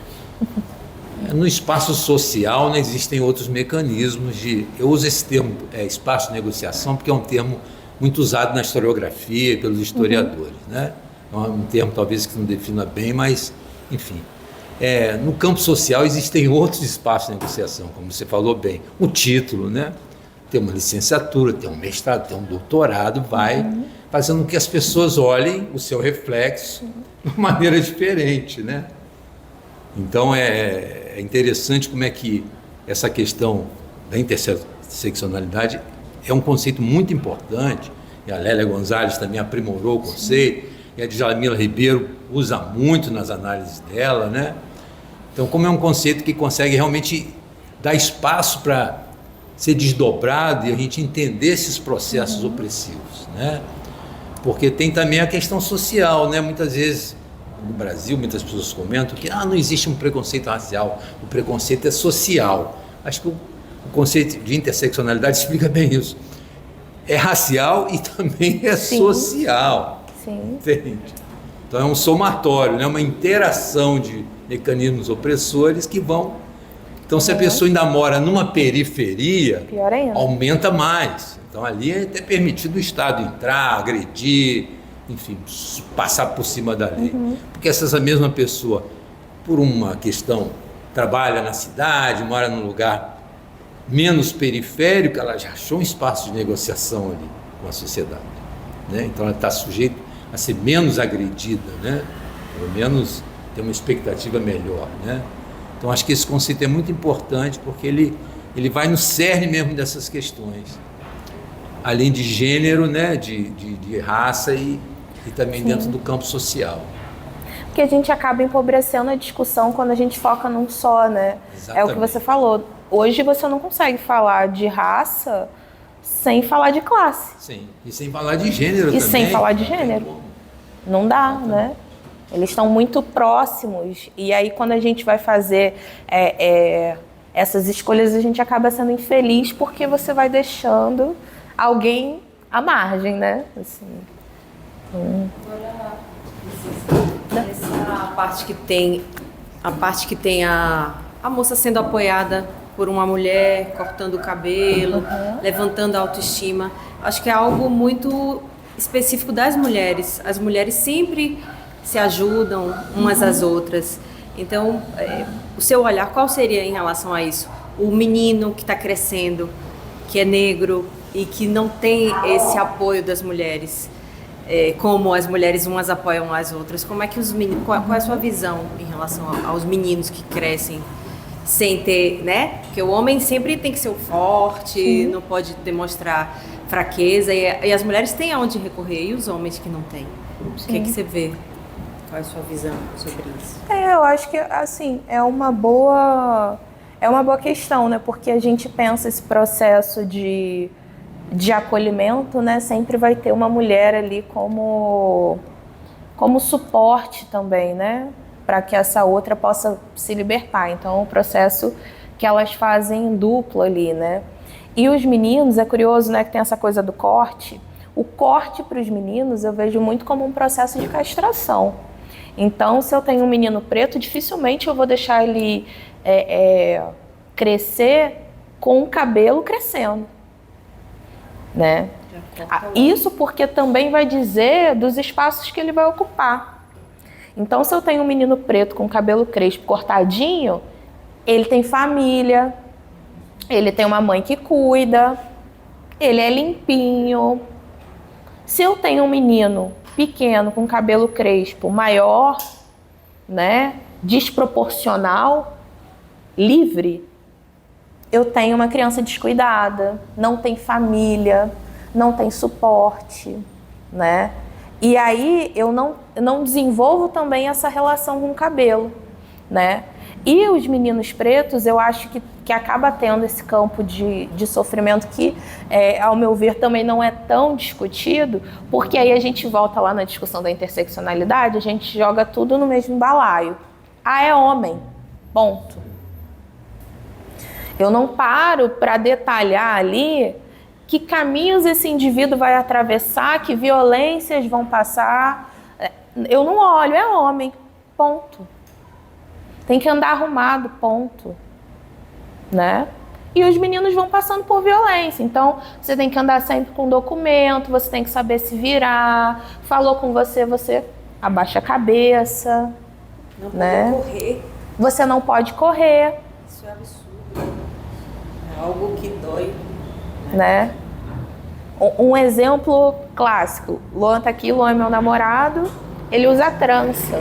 [SPEAKER 7] No espaço social, né, existem outros mecanismos de... Eu uso esse termo, espaço de negociação, porque é um termo muito usado na historiografia pelos historiadores, né? É um termo talvez que não defina bem, mas, enfim. No campo social existem outros espaços de negociação, como você falou bem. O título, né? Tem uma licenciatura, tem um mestrado, tem um doutorado, vai fazendo com que as pessoas olhem o seu reflexo de uma maneira diferente, né? Então é interessante como é que essa questão da interseccionalidade é um conceito muito importante, e a Lélia Gonzalez também aprimorou o conceito, e a Djamila Ribeiro usa muito nas análises dela, né? Então, como é um conceito que consegue realmente dar espaço para ser desdobrado e a gente entender esses processos opressivos, né? Porque tem também a questão social, né? Muitas vezes, no Brasil, muitas pessoas comentam que não existe um preconceito racial, o preconceito é social. Acho que o conceito de interseccionalidade explica bem isso. É racial e também é social.
[SPEAKER 2] Sim.
[SPEAKER 7] Entende? Então é um somatório, né? Uma interação de mecanismos opressores que vão... Então se a pessoa ainda mora numa periferia,
[SPEAKER 2] Pior ainda.
[SPEAKER 7] aumenta mais. Então ali é até permitido o Estado entrar, agredir, enfim, passar por cima da lei. Porque essa mesma pessoa, por uma questão, trabalha na cidade, mora num lugar menos periférico, ela já achou um espaço de negociação ali com a sociedade, né? Então ela está sujeita a ser menos agredida, né? pelo menos ter uma expectativa melhor, né? Então acho que esse conceito é muito importante porque ele vai no cerne mesmo dessas questões, além de gênero, né, de raça e também dentro do campo social.
[SPEAKER 2] Porque a gente acaba empobrecendo a discussão quando a gente foca num só, né?
[SPEAKER 7] Exatamente.
[SPEAKER 2] É o que você falou. Hoje você não consegue falar de raça sem falar de classe.
[SPEAKER 7] Sim, e sem falar de gênero também.
[SPEAKER 2] E sem falar de gênero. Não dá, né? Eles estão muito próximos. E aí, quando a gente vai fazer essas escolhas, a gente acaba sendo infeliz porque você vai deixando alguém à margem, né? Assim.
[SPEAKER 9] Essa parte que tem a moça sendo apoiada por uma mulher, cortando o cabelo, levantando a autoestima. Acho que é algo muito específico das mulheres. As mulheres sempre se ajudam umas às outras. Então, o seu olhar, qual seria em relação a isso? O menino que está crescendo, que é negro e que não tem esse apoio das mulheres, como as mulheres umas apoiam as outras. Como é que os meninos, qual é a sua visão em relação aos meninos que crescem sem ter, né? Porque o homem sempre tem que ser o forte, não pode demonstrar fraqueza, e as mulheres têm aonde recorrer, e os homens que não têm? O que você vê? Qual é a sua visão sobre isso?
[SPEAKER 2] Eu acho que, assim, é uma boa questão, né? Porque a gente pensa esse processo de acolhimento, né? Sempre vai ter uma mulher ali como suporte também, né? Para que essa outra possa se libertar. Então, é um processo que elas fazem em duplo ali, né? E os meninos, é curioso, né? Que tem essa coisa do corte. O corte para os meninos eu vejo muito como um processo de castração. Então, se eu tenho um menino preto, dificilmente eu vou deixar ele crescer com o cabelo crescendo, né? Isso porque também vai dizer dos espaços que ele vai ocupar. Então, se eu tenho um menino preto com cabelo crespo cortadinho, ele tem família, ele tem uma mãe que cuida, ele é limpinho. Se eu tenho um menino pequeno com cabelo crespo maior, né, desproporcional, livre, eu tenho uma criança descuidada, não tem família, não tem suporte, né? E aí eu não desenvolvo também essa relação com o cabelo, né? E os meninos pretos, eu acho que acaba tendo esse campo de sofrimento que, ao meu ver, também não é tão discutido, porque aí a gente volta lá na discussão da interseccionalidade, a gente joga tudo no mesmo balaio. É homem, ponto. Eu não paro para detalhar ali que caminhos esse indivíduo vai atravessar, que violências vão passar. Eu não olho, é homem, ponto. Tem que andar arrumado, ponto. Né? E os meninos vão passando por violência. Então, você tem que andar sempre com documento, você tem que saber se virar. Falou com você, você abaixa a cabeça.
[SPEAKER 9] Não
[SPEAKER 2] né?
[SPEAKER 9] pode correr.
[SPEAKER 2] Você não pode correr.
[SPEAKER 9] Isso é absurdo. É algo que dói.
[SPEAKER 2] Né? Um exemplo clássico. Luan tá aqui, Luan é meu namorado. Ele usa trança.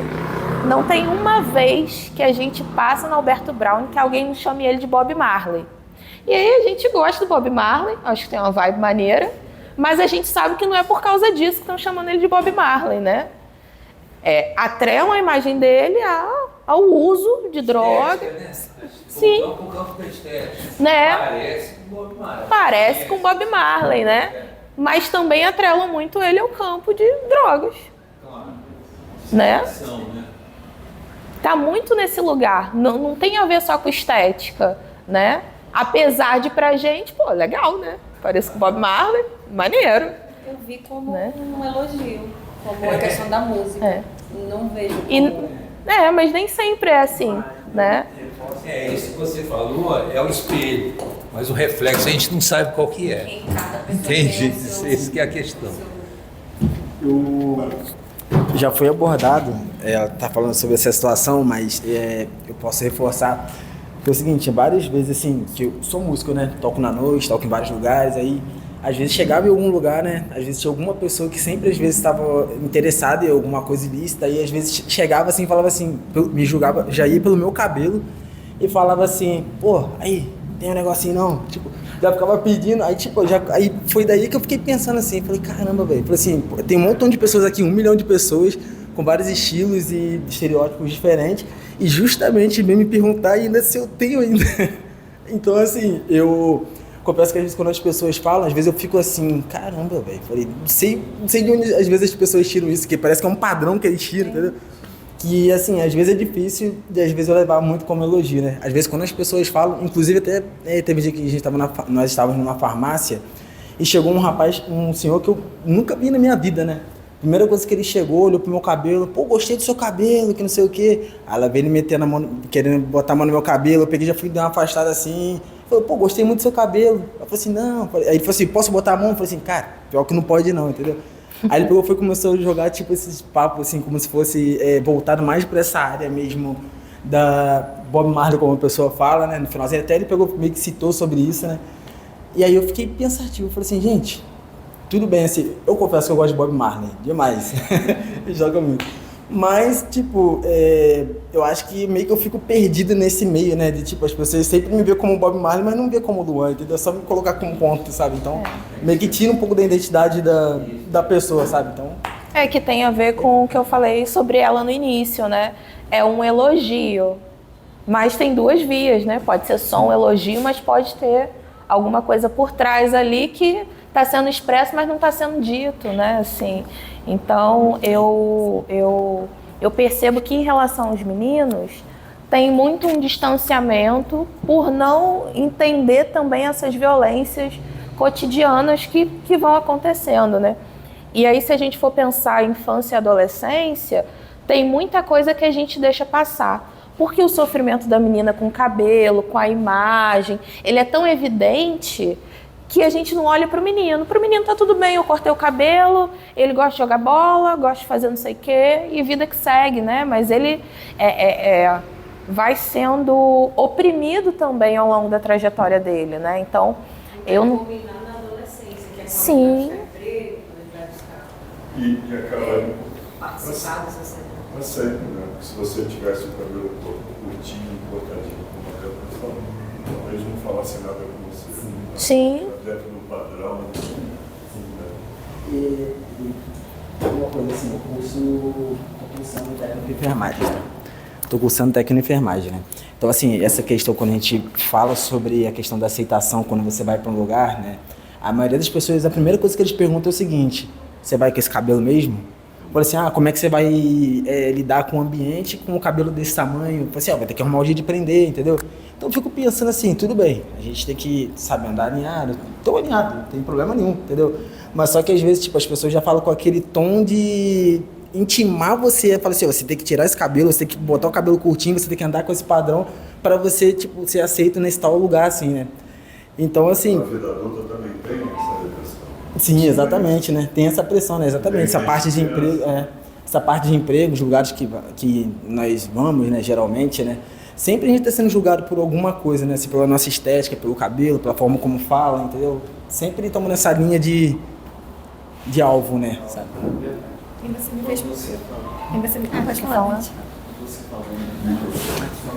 [SPEAKER 2] Não tem uma vez que a gente passa no Alberto Brown que alguém não chame ele de Bob Marley. E aí a gente gosta do Bob Marley, acho que tem uma vibe maneira, mas a gente sabe que não é por causa disso que estão chamando ele de Bob Marley, né? Atrelam a imagem dele ao uso de droga.
[SPEAKER 7] Né?
[SPEAKER 2] Sim.
[SPEAKER 7] Voltando pro campo da estética.
[SPEAKER 2] Né?
[SPEAKER 7] Parece com Bob Marley.
[SPEAKER 2] Parece com Bob Marley, né? Mas também atrelam muito ele ao campo de drogas.
[SPEAKER 7] Claro.
[SPEAKER 2] Né?
[SPEAKER 7] Né?
[SPEAKER 2] Tá muito nesse lugar, não tem a ver só com estética, né? Apesar de pra gente, pô, legal, né? Parece com Bob Marley, maneiro.
[SPEAKER 9] Eu vi como
[SPEAKER 2] né?
[SPEAKER 9] um elogio, como a questão da música. Não vejo como...
[SPEAKER 2] mas nem sempre é assim, né?
[SPEAKER 7] Isso que você falou é o espelho, mas o reflexo a gente não sabe qual que é. Entendi, isso que é a questão.
[SPEAKER 10] Já foi abordado, ela está falando sobre essa situação, mas eu posso reforçar. Foi o seguinte, várias vezes assim, que eu sou músico, né? Toco na noite, toco em vários lugares, aí às vezes chegava em algum lugar, né? Às vezes tinha alguma pessoa que sempre, às vezes, estava interessada em alguma coisa ilícita e às vezes chegava assim e falava assim, me julgava, já ia pelo meu cabelo e falava assim, pô, aí, tem um negocinho não? Tipo, já ficava pedindo, aí tipo, aí foi daí que eu fiquei pensando assim, falei, caramba, velho, falei assim, pô, tem um montão de pessoas aqui, 1 milhão de pessoas, com vários estilos e estereótipos diferentes, e justamente veio me perguntar ainda se eu tenho ainda. Então, assim, eu confesso que às vezes quando as pessoas falam, às vezes eu fico assim, caramba, velho, falei, não sei de onde às vezes as pessoas tiram isso, que parece que é um padrão que eles tiram, entendeu? Que, assim, às vezes é difícil de, às vezes, eu levar muito como elogio, né? Às vezes, quando as pessoas falam, inclusive até teve um dia que nós estávamos numa farmácia e chegou um rapaz, um senhor que eu nunca vi na minha vida, né? Primeira coisa que ele chegou, olhou pro meu cabelo, pô, gostei do seu cabelo, que não sei o quê. Aí ela veio me metendo a mão, querendo botar a mão no meu cabelo, eu peguei, já fui dar uma afastada assim. Falei, pô, gostei muito do seu cabelo. Eu falei assim, não. Aí ele falou assim, posso botar a mão? Eu falei assim, cara, pior que não pode não, entendeu? Aí ele pegou e começou a jogar, tipo, esses papos, assim, como se fosse voltado mais pra essa área mesmo da Bob Marley, como a pessoa fala, né? No finalzinho, até ele pegou, meio que citou sobre isso, né? E aí eu fiquei pensativo, eu falei assim, gente, tudo bem, assim, eu confesso que eu gosto de Bob Marley, demais. Ele joga muito. Mas, tipo, eu acho que meio que eu fico perdido nesse meio, né? De, tipo, as pessoas sempre me veem como Bob Marley, mas não me veem como Luan, entendeu? Só me colocar como ponto, sabe? Então, meio que tira um pouco da identidade da pessoa, sabe? Então...
[SPEAKER 2] É que tem a ver com o que eu falei sobre ela no início, né? É um elogio, mas tem 2 vias, né? Pode ser só um elogio, mas pode ter alguma coisa por trás ali que está sendo expresso, mas não está sendo dito, né? Assim, então, eu percebo que em relação aos meninos, tem muito um distanciamento por não entender também essas violências cotidianas que vão acontecendo, né? E aí, se a gente for pensar em infância e adolescência, tem muita coisa que a gente deixa passar. Porque o sofrimento da menina com o cabelo, com a imagem, ele é tão evidente que a gente não olha pro menino. Pro menino tá tudo bem, eu cortei o cabelo, ele gosta de jogar bola, gosta de fazer não sei o quê, e vida que segue, né? Mas ele vai sendo oprimido também ao longo da trajetória dele, né? Então, eu não...
[SPEAKER 9] na adolescência, que é
[SPEAKER 2] Sim.
[SPEAKER 6] E acaba
[SPEAKER 9] participar dessa cena.
[SPEAKER 6] Mas sempre, né? Porque se você tivesse o cabelo curtinho, cortadinho, como a Débora falou, talvez não falasse nada com você.
[SPEAKER 2] Sim.
[SPEAKER 6] Dentro do padrão.
[SPEAKER 10] E uma coisa assim, eu curso técnico em enfermagem, né? Estou cursando técnico em enfermagem, né? Então, assim, essa questão, quando a gente fala sobre a questão da aceitação, quando você vai para um lugar, né? A maioria das pessoas, a primeira coisa que eles perguntam é o seguinte, você vai com esse cabelo mesmo? Fala assim, como é que você vai lidar com o ambiente com o cabelo desse tamanho? Fala assim, vai ter que arrumar um jeito de prender, entendeu? Então eu fico pensando assim, tudo bem, a gente tem que, sabe, andar alinhado. Tô alinhado, não tem problema nenhum, entendeu? Mas só que às vezes, tipo, as pessoas já falam com aquele tom de intimar você, fala assim, você tem que tirar esse cabelo, você tem que botar o cabelo curtinho, você tem que andar com esse padrão para você, tipo, ser aceito nesse tal lugar, assim, né? Então, assim...
[SPEAKER 6] A vida adulta também tem essa repressão.
[SPEAKER 10] Sim, exatamente, né? Tem essa pressão, né? Exatamente. Essa parte de emprego, essa parte de emprego, os lugares que nós vamos, né? Geralmente, né? Sempre a gente está sendo julgado por alguma coisa, né? Assim, pela nossa estética, pelo cabelo, pela forma como fala, entendeu? Sempre estamos nessa linha de alvo, né? Sabe?
[SPEAKER 11] E você me fez você. E você me pode
[SPEAKER 2] falar.
[SPEAKER 6] Você falou no microfone.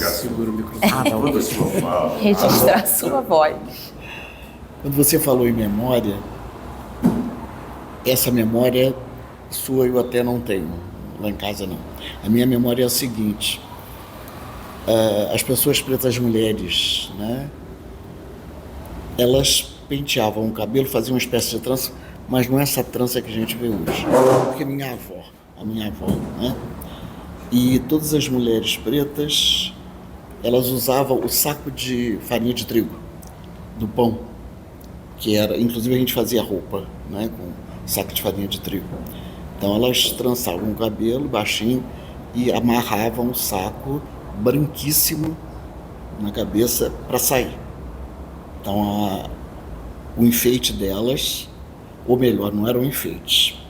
[SPEAKER 10] Segura o microfone.
[SPEAKER 6] Toda a sua fala.
[SPEAKER 2] Registrar a sua voz.
[SPEAKER 12] Quando você falou em memória, essa memória sua eu até não tenho, lá em casa não. A minha memória é a seguinte, as pessoas pretas mulheres, né, elas penteavam o cabelo, faziam uma espécie de trança, mas não é essa trança que a gente vê hoje. Porque a minha avó, né, e todas as mulheres pretas, elas usavam o saco de farinha de trigo, do pão, que era, inclusive a gente fazia roupa, né, com saco de farinha de trigo. Então elas trançavam o cabelo baixinho e amarravam um saco branquíssimo na cabeça para sair. Então o enfeite delas, ou melhor, não era um enfeite.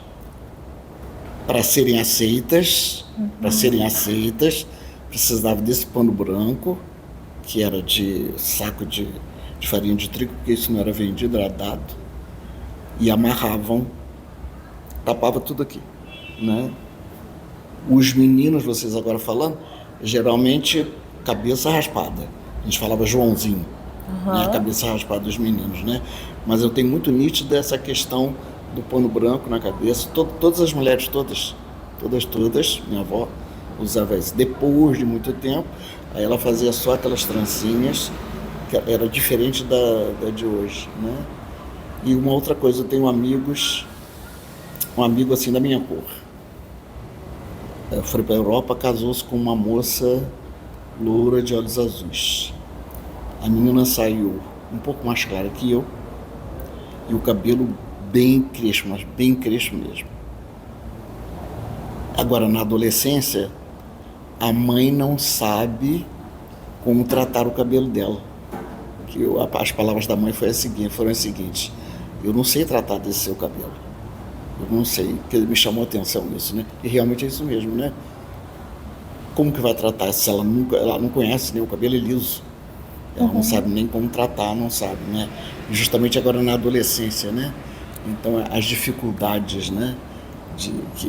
[SPEAKER 12] Para serem aceitas, precisava desse pano branco, que era de saco de de farinha de trigo, porque isso não era vendido, era dado, e amarravam, tapava tudo aqui, né? Os meninos, vocês agora falando, geralmente cabeça raspada. A gente falava Joãozinho, né? Cabeça raspada dos meninos, né? Mas eu tenho muito nítida essa questão do pano branco na cabeça. Todas as mulheres, todas, minha avó usava isso. Depois de muito tempo, aí ela fazia só aquelas trancinhas, que era diferente da de hoje, né? E uma outra coisa, eu tenho um amigo assim da minha cor. Foi para a Europa, casou-se com uma moça loura de olhos azuis. A menina saiu um pouco mais clara que eu e o cabelo bem crespo, mas bem crespo mesmo. Agora, na adolescência, a mãe não sabe como tratar o cabelo dela. As palavras da mãe foram as seguintes: eu não sei tratar desse seu cabelo. Eu não sei, porque me chamou a atenção isso, né? E realmente é isso mesmo, né? Como que vai tratar se ela não conhece, né? O cabelo é liso. Ela não sabe nem como tratar, não sabe, né? E justamente agora na adolescência, né? Então, as dificuldades, né?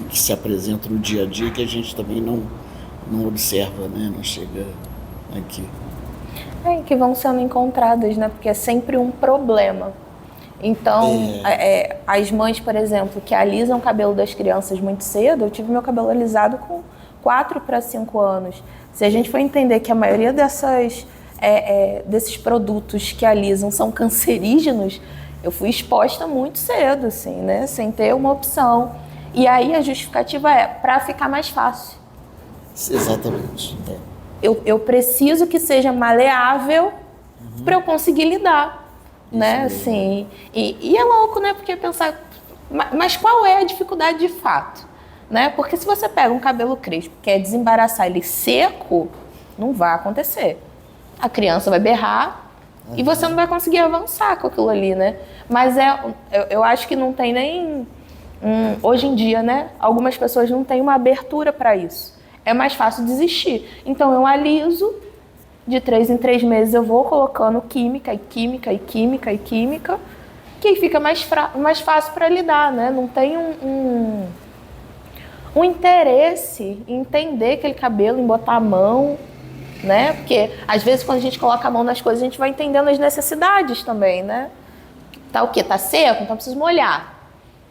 [SPEAKER 12] Que se apresentam no dia a dia, que a gente também não observa, né? Não chega aqui.
[SPEAKER 2] Que vão sendo encontradas, né? Porque é sempre um problema. Então, as mães, por exemplo, que alisam o cabelo das crianças muito cedo, eu tive meu cabelo alisado com 4 para 5 anos. Se a gente for entender que a maioria desses produtos que alisam são cancerígenos, eu fui exposta muito cedo, assim, né? Sem ter uma opção. E aí a justificativa é para ficar mais fácil.
[SPEAKER 12] Exatamente.
[SPEAKER 2] Eu preciso que seja maleável para eu conseguir lidar. Né, assim, e é louco, né, porque pensar, mas qual é a dificuldade de fato, né, porque se você pega um cabelo crespo, quer desembaraçar ele seco, não vai acontecer, a criança vai berrar e você não vai conseguir avançar com aquilo ali, né, mas eu acho que não tem nem, hoje em dia, né, algumas pessoas não têm uma abertura para isso, é mais fácil desistir, então eu aliso. De 3 em 3 meses eu vou colocando química, que aí fica mais fácil para lidar, né? Não tem um interesse em entender aquele cabelo, em botar a mão, né? Porque às vezes quando a gente coloca a mão nas coisas, a gente vai entendendo as necessidades também, né? Tá o quê? Tá seco? Então eu preciso molhar.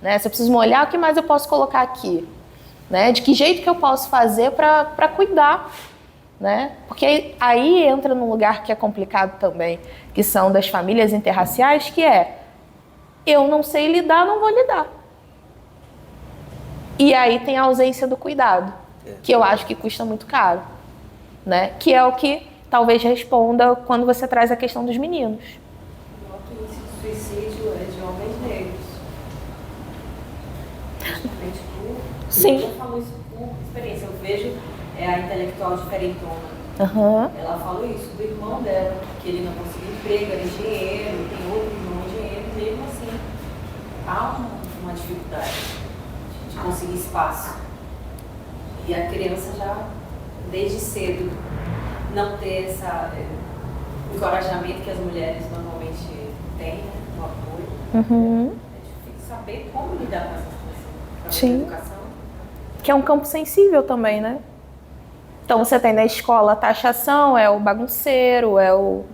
[SPEAKER 2] Né? Se eu preciso molhar, o que mais eu posso colocar aqui? Né? De que jeito que eu posso fazer para cuidar? Né? Porque aí entra num lugar que é complicado também, que são das famílias interraciais, que é, eu não sei lidar, não vou lidar. E aí tem a ausência do cuidado, que eu acho que custa muito caro, né? Que é o que talvez responda quando você traz a questão dos meninos.
[SPEAKER 9] O alto índice de suicídio é de homens negros. Sim. Eu falo isso por experiência, eu vejo a intelectual diferentona. Ela falou isso do irmão dela, que ele não conseguiu emprego, era engenheiro, tem outro irmão engenheiro, mesmo assim há uma dificuldade de conseguir espaço. E a criança já, desde cedo, não ter esse encorajamento que as mulheres normalmente têm, né, no apoio. É difícil saber como lidar com essa situação.
[SPEAKER 2] Sim. Educação. Que é um campo sensível também, né? Então você tem na escola a taxação, é o bagunceiro, é o...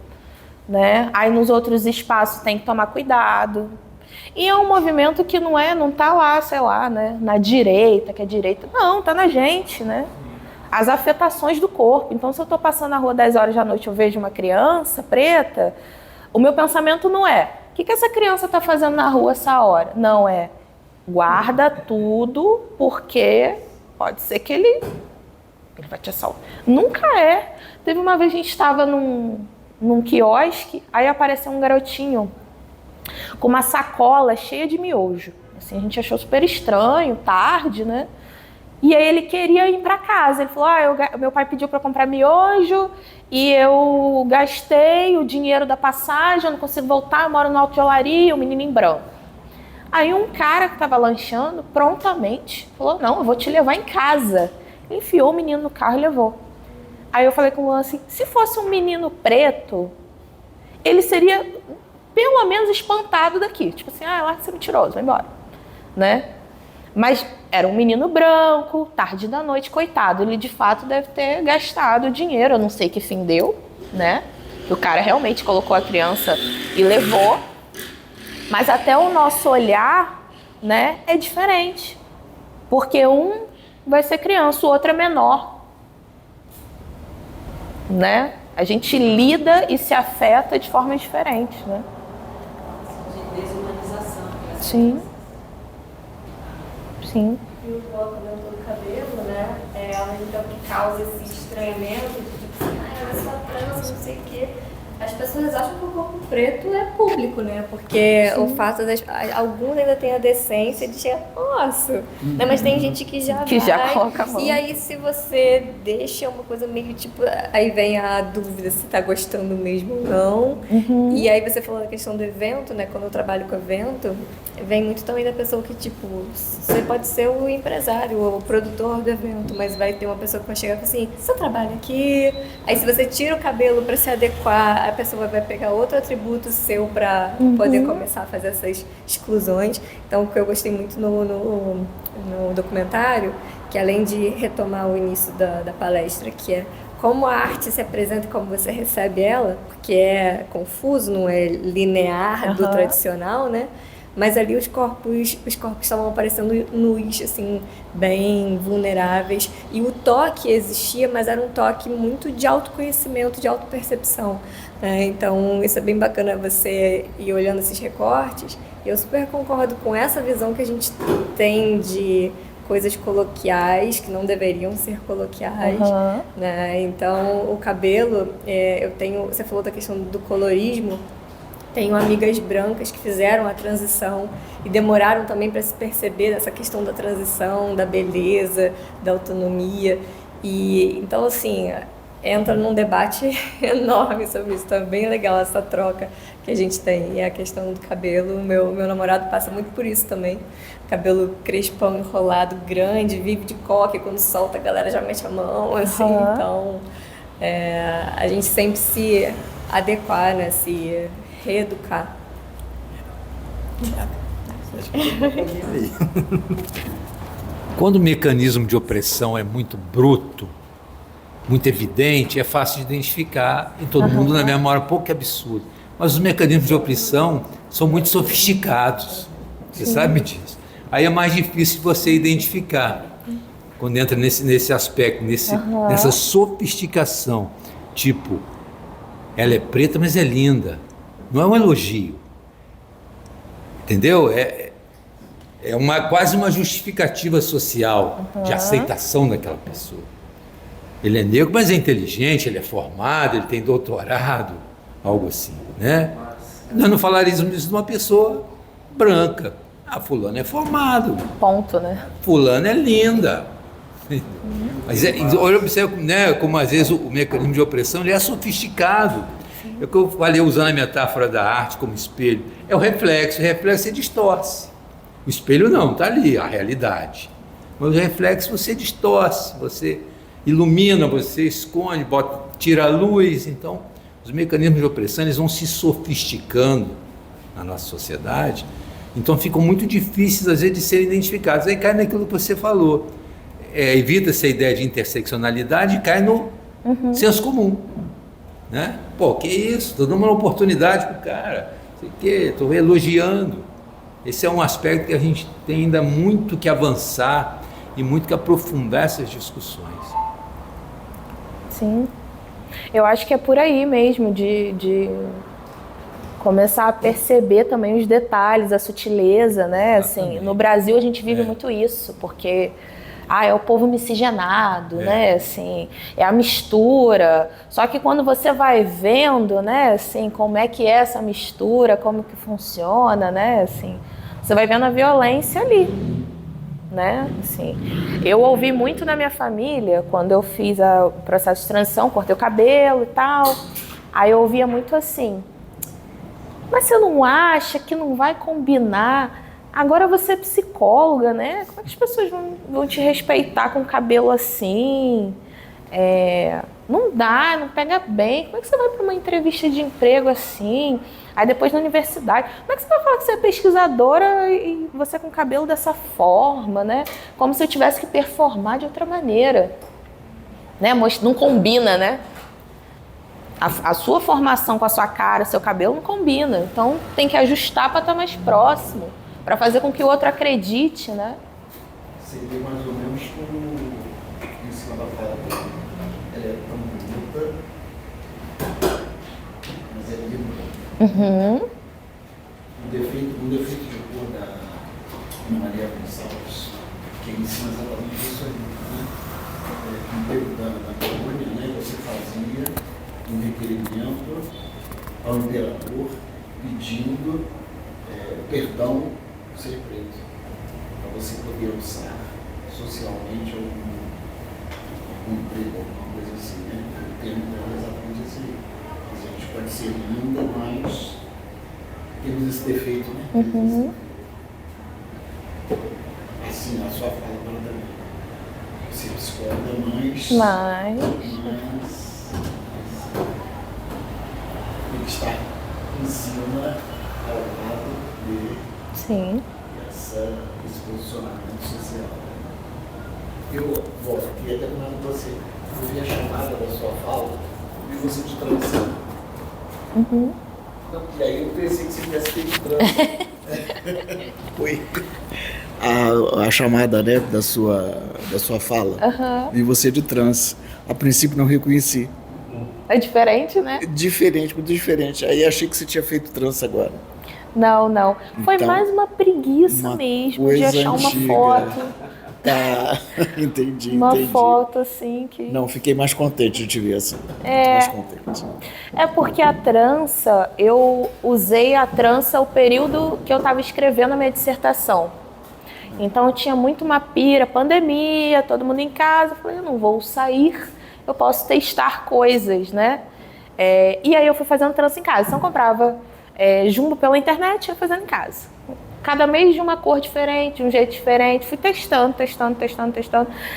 [SPEAKER 2] né? Aí nos outros espaços tem que tomar cuidado. E é um movimento que não tá lá, sei lá, né? Na direita, que é direita. Não, tá na gente, né? As afetações do corpo. Então se eu tô passando na rua 10 horas da noite e eu vejo uma criança preta, o meu pensamento não é, o que essa criança tá fazendo na rua essa hora? Não, é, guarda tudo, porque pode ser que ele vai te assaltar. Nunca é. Teve uma vez a gente estava num quiosque, aí apareceu um garotinho com uma sacola cheia de miojo. Assim, a gente achou super estranho, tarde, né? E aí ele queria ir para casa. Ele falou, meu pai pediu para comprar miojo e eu gastei o dinheiro da passagem, eu não consigo voltar, eu moro no Alto de Olaria, o menino em branco. Aí um cara que estava lanchando, prontamente, falou, não, eu vou te levar em casa. Enfiou o menino no carro e levou. Aí eu falei com o Luan assim, se fosse um menino preto, ele seria pelo menos espantado daqui. Tipo assim, larga esse mentiroso, vai embora. Né? Mas era um menino branco, tarde da noite, coitado. Ele de fato deve ter gastado dinheiro, eu não sei que fim deu, né? O cara realmente colocou a criança e levou. Mas até o nosso olhar, né, é diferente. Porque um vai ser criança, o outro é menor. Né? A gente lida e se afeta de forma diferente, né?
[SPEAKER 9] De desumanização.
[SPEAKER 2] Sim. Sim.
[SPEAKER 11] E o bloco dentro do cabelo, né? Ao mesmo tempo que causa esse estranhamento, de tipo assim, eu sou trans, não sei o quê. As pessoas acham que o corpo preto é público, né? Porque o fato das... Alguns ainda têm a decência de chegar, nossa! Né? Mas tem gente que já
[SPEAKER 2] já coloca a mão.
[SPEAKER 11] E aí, se você deixa uma coisa meio tipo... Aí vem a dúvida se tá gostando mesmo ou não. E aí você falou da questão do evento, né? Quando eu trabalho com evento, vem muito também da pessoa que, tipo... Você pode ser o empresário, o produtor do evento, mas vai ter uma pessoa que vai chegar e falar assim, você trabalha aqui... Aí se você tira o cabelo para se adequar, a pessoa vai pegar outro atributo seu para poder começar a fazer essas exclusões. Então, o que eu gostei muito no documentário, que além de retomar o início da palestra, que é como a arte se apresenta e como você recebe ela, porque é confuso, não é linear do tradicional, né? Mas ali os corpos estavam aparecendo nus, assim, bem vulneráveis. E o toque existia, mas era um toque muito de autoconhecimento, de autopercepção. Né? Então, isso é bem bacana você ir olhando esses recortes. E eu super concordo com essa visão que a gente tem de coisas coloquiais, que não deveriam ser coloquiais. Né? Então, o cabelo, você falou da questão do colorismo. Tenho amigas brancas que fizeram a transição e demoraram também para se perceber essa questão da transição, da beleza, da autonomia. E então, assim, entra num debate enorme sobre isso. Então é bem legal essa troca que a gente tem. E a questão do cabelo, meu namorado passa muito por isso também. Cabelo crespão, enrolado, grande, vive de coque, quando solta a galera já mexe a mão, assim. Então, a gente sempre se adequar, né? Se reeducar.
[SPEAKER 7] Quando o mecanismo de opressão é muito bruto, muito evidente, é fácil de identificar em todo mundo na mesma hora, pouco absurdo. Mas os mecanismos de opressão são muito sofisticados, você sabe disso. Aí é mais difícil você identificar, quando entra nesse aspecto, nessa sofisticação. Tipo, ela é preta, mas é linda. Não é um elogio, entendeu? É quase uma justificativa social de aceitação daquela pessoa. Ele é negro, mas é inteligente, ele é formado, ele tem doutorado, algo assim, né? Nós não falaríamos isso de uma pessoa branca. Fulano é formado.
[SPEAKER 2] Ponto, né?
[SPEAKER 7] Fulano é linda. Mas olha, observa, né, como às vezes o mecanismo de opressão ele é sofisticado. É o que eu falei usando a metáfora da arte como espelho. É o reflexo se distorce. O espelho não, está ali, a realidade. Mas o reflexo você distorce, você ilumina, você esconde, tira a luz. Então, os mecanismos de opressão eles vão se sofisticando na nossa sociedade. Então, ficam muito difíceis, às vezes, de serem identificados. Aí cai naquilo que você falou. Evita-se a ideia de interseccionalidade e cai no senso comum. Né? Pô, que isso? Estou dando uma oportunidade para o cara. Sei que, estou elogiando. Esse é um aspecto que a gente tem ainda muito que avançar e muito que aprofundar essas discussões.
[SPEAKER 2] Sim. Eu acho que é por aí mesmo, de começar a perceber também os detalhes, a sutileza, né? Assim, no Brasil a gente vive muito isso, porque é o povo miscigenado, né? Assim, é a mistura. Só que quando você vai vendo, né, assim, como é que é essa mistura, como que funciona, né? Assim, você vai vendo a violência ali, né? Assim, eu ouvi muito na minha família, quando eu fiz o processo de transição, cortei o cabelo e tal, aí eu ouvia muito assim, mas você não acha que não vai combinar? Agora você é psicóloga, né? Como é que as pessoas vão te respeitar com o cabelo assim? Não dá, não pega bem. Como é que você vai para uma entrevista de emprego assim? Aí depois na universidade, como é que você vai falar que você é pesquisadora e você com o cabelo dessa forma, né? Como se eu tivesse que performar de outra maneira. Né? Não combina, né? A sua formação com a sua cara, seu cabelo não combina. Então tem que ajustar para estar mais próximo, para fazer com que o outro acredite, né?
[SPEAKER 12] Seria mais ou menos como em cima da fala dele. Ela é tão bonita, mas é linda. Um defeito de cor da Ana Maria Gonçalves, que ensina exatamente isso aí, né? No tempo da colônia, né, você fazia um requerimento ao imperador pedindo perdão por ser preto, para você poder usar socialmente algum emprego, alguma coisa assim, né? O termo é exatamente assim. A gente pode ser linda, mas temos esse defeito, né? Assim, a sua fala agora também. Você discorda, mas tem que estar em cima, ao lado de esse posicionamento social. Eu queria até falar com você. Eu vi a chamada da sua fala e você de transição. E aí eu pensei que você tivesse feito trança. Foi a chamada, né, da sua fala. E você de trança. A princípio não reconheci.
[SPEAKER 2] É diferente, né?
[SPEAKER 12] Diferente, muito diferente. Aí achei que você tinha feito trança agora.
[SPEAKER 2] Não. Foi
[SPEAKER 12] Então,
[SPEAKER 2] mais uma preguiça mesmo de achar
[SPEAKER 12] antiga.
[SPEAKER 2] uma foto.
[SPEAKER 12] Tá, entendi.
[SPEAKER 2] Uma foto assim que...
[SPEAKER 12] Não, fiquei mais contente de te ver assim. Mais contente.
[SPEAKER 2] É porque a trança, eu usei a trança o período que eu estava escrevendo a minha dissertação. Então eu tinha muito uma pira, pandemia, todo mundo em casa. Eu falei, eu não vou sair, eu posso testar coisas, né? E aí eu fui fazendo trança em casa. Então eu comprava jumbo pela internet e ia fazendo em casa. Cada mês de uma cor diferente, de um jeito diferente. Fui testando,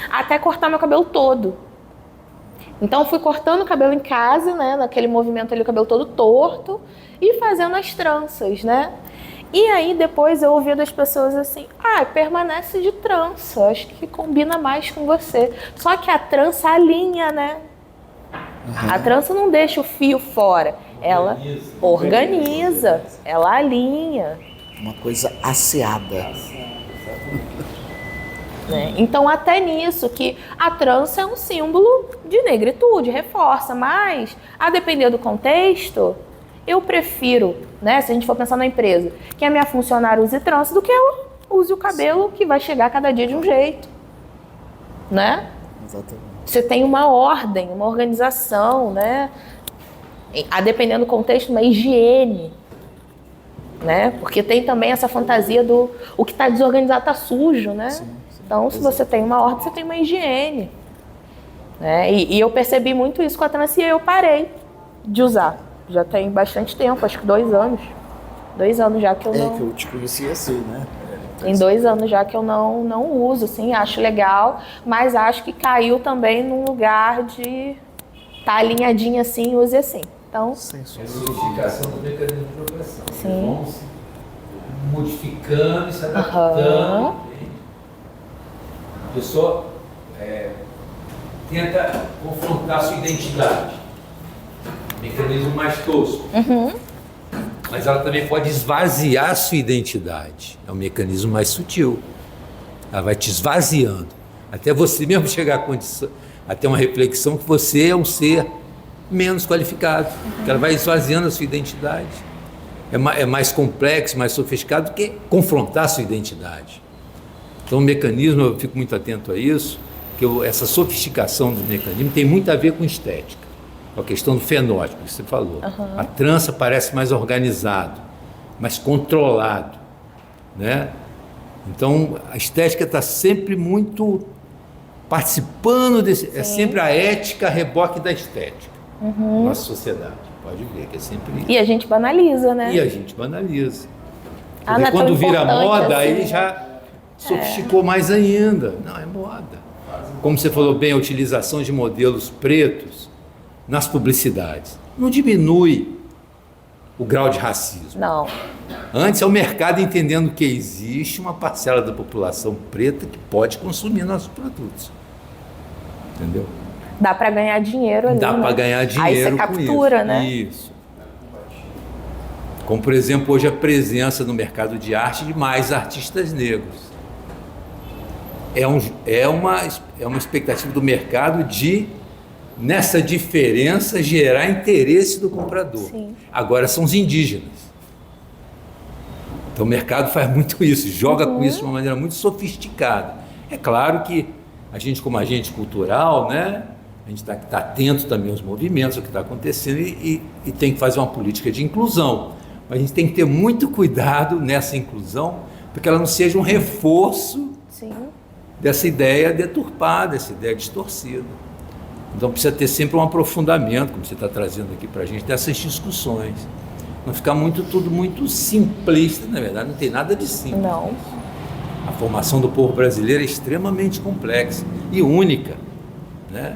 [SPEAKER 2] até cortar meu cabelo todo. Então fui cortando o cabelo em casa, né? Naquele movimento ali, o cabelo todo torto. E fazendo as tranças, né? E aí depois eu ouvi das pessoas assim, permanece de trança, acho que combina mais com você. Só que a trança alinha, né? A trança não deixa o fio fora, ela organiza, ela alinha.
[SPEAKER 12] Uma coisa asseada.
[SPEAKER 2] Né? Então até nisso, que a trança é um símbolo de negritude, reforça, mas a depender do contexto, eu prefiro, né, se a gente for pensar na empresa, que a minha funcionária use trança do que eu use o cabelo que vai chegar cada dia de um jeito, né?
[SPEAKER 12] Exatamente.
[SPEAKER 2] Você tem uma ordem, uma organização, né? A dependendo do contexto, uma higiene, né? Porque tem também essa fantasia do o que está desorganizado está sujo, né? Sim, então, se você tem uma ordem, você tem uma higiene, né? E eu percebi muito isso com a trança e eu parei de usar. Já tem bastante tempo, acho que 2 anos. 2 anos já que eu não...
[SPEAKER 12] que eu te conheci assim, né?
[SPEAKER 2] Tem 2 anos já que eu não uso, assim, acho legal, mas acho que caiu também num lugar de tá alinhadinho assim, use assim. Então,
[SPEAKER 7] É a sofisticação do mecanismo de progressão.
[SPEAKER 2] Sim.
[SPEAKER 7] Vão se modificando e se adaptando. A pessoa tenta confrontar a sua identidade. Mecanismo mais tosco. Mas ela também pode esvaziar a sua identidade. É um mecanismo mais sutil. Ela vai te esvaziando. Até você mesmo chegar à condição, até uma reflexão que você é um ser menos qualificado. Que ela vai esvaziando a sua identidade. É mais complexo, mais sofisticado do que confrontar a sua identidade. Então o mecanismo, eu fico muito atento a isso, que essa sofisticação do mecanismo tem muito a ver com estética. Com a questão do fenótipo que você falou. A trança parece mais organizado, mais controlado, né? Então a estética está sempre muito participando desse. É sempre a ética a reboque da estética. Nossa sociedade, pode ver que é sempre isso.
[SPEAKER 2] e a gente banaliza, né?
[SPEAKER 7] E a gente banaliza.
[SPEAKER 2] não
[SPEAKER 7] Porque
[SPEAKER 2] é tão
[SPEAKER 7] quando vira
[SPEAKER 2] importante
[SPEAKER 7] moda,
[SPEAKER 2] assim,
[SPEAKER 7] aí já sofisticou mais ainda. Não, é moda. Como você falou bem, a utilização de modelos pretos, nas publicidades. Não diminui o grau de racismo.
[SPEAKER 2] Não.
[SPEAKER 7] Antes é o mercado entendendo que existe uma parcela da população preta que pode consumir nossos produtos. Entendeu?
[SPEAKER 2] Dá para ganhar dinheiro ali.
[SPEAKER 7] Dá para ganhar dinheiro.
[SPEAKER 2] Aí você captura,
[SPEAKER 7] com isso.
[SPEAKER 2] né?
[SPEAKER 7] Isso. Como, por exemplo, hoje a presença no mercado de arte de mais artistas negros. É uma expectativa do mercado de, nessa diferença, gerar interesse do comprador.
[SPEAKER 2] Sim.
[SPEAKER 7] Agora são os indígenas. Então o mercado faz muito isso, joga com isso de uma maneira muito sofisticada. É claro que a gente, como agente cultural, né, a gente está atento também aos movimentos, ao que está acontecendo e tem que fazer uma política de inclusão. Mas a gente tem que ter muito cuidado nessa inclusão, porque ela não seja um reforço
[SPEAKER 2] Sim.
[SPEAKER 7] dessa ideia deturpada, dessa ideia distorcida. Então precisa ter sempre um aprofundamento, como você está trazendo aqui para a gente, dessas discussões. Não ficar tudo muito simplista, na verdade, não tem nada de simples.
[SPEAKER 2] Não.
[SPEAKER 7] A formação do povo brasileiro é extremamente complexa e única, né?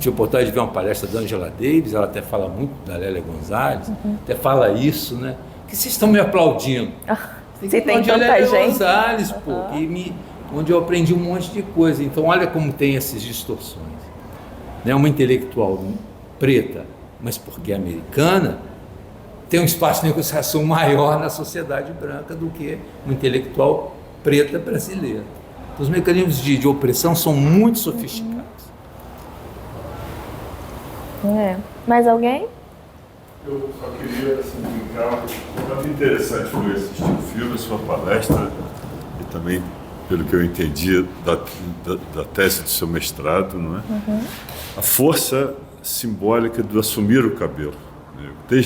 [SPEAKER 7] Tive a oportunidade de ver uma palestra da Angela Davis, ela até fala muito da Lélia Gonzalez, até fala isso, né? Que vocês estão me aplaudindo.
[SPEAKER 2] Você tem
[SPEAKER 7] aplaudir a
[SPEAKER 2] tanta
[SPEAKER 7] Lélia
[SPEAKER 2] gente.
[SPEAKER 7] Gonzalez, pô, onde eu aprendi um monte de coisa. Então olha como tem essas distorções. Né? Uma intelectual preta, mas porque é americana, tem um espaço de negociação maior na sociedade branca do que uma intelectual preta brasileira. Então, os mecanismos de opressão são muito sofisticados.
[SPEAKER 2] Mais alguém?
[SPEAKER 6] Eu só queria assim, brincar, muito interessante foi assistir o filme, a sua palestra, e também, pelo que eu entendi, da tese do seu mestrado, não é? A força simbólica do assumir o cabelo.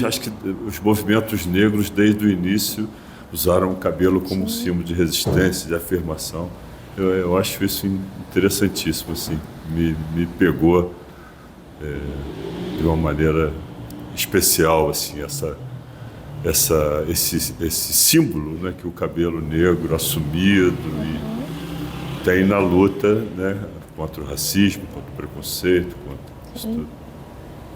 [SPEAKER 6] Acho que os movimentos negros, desde o início, usaram o cabelo como símbolo de resistência, de afirmação. Eu acho isso interessantíssimo, assim, me pegou de uma maneira especial, assim, esse símbolo, né, que o cabelo negro assumido e tem na luta, né, contra o racismo, contra o preconceito, contra isso tudo.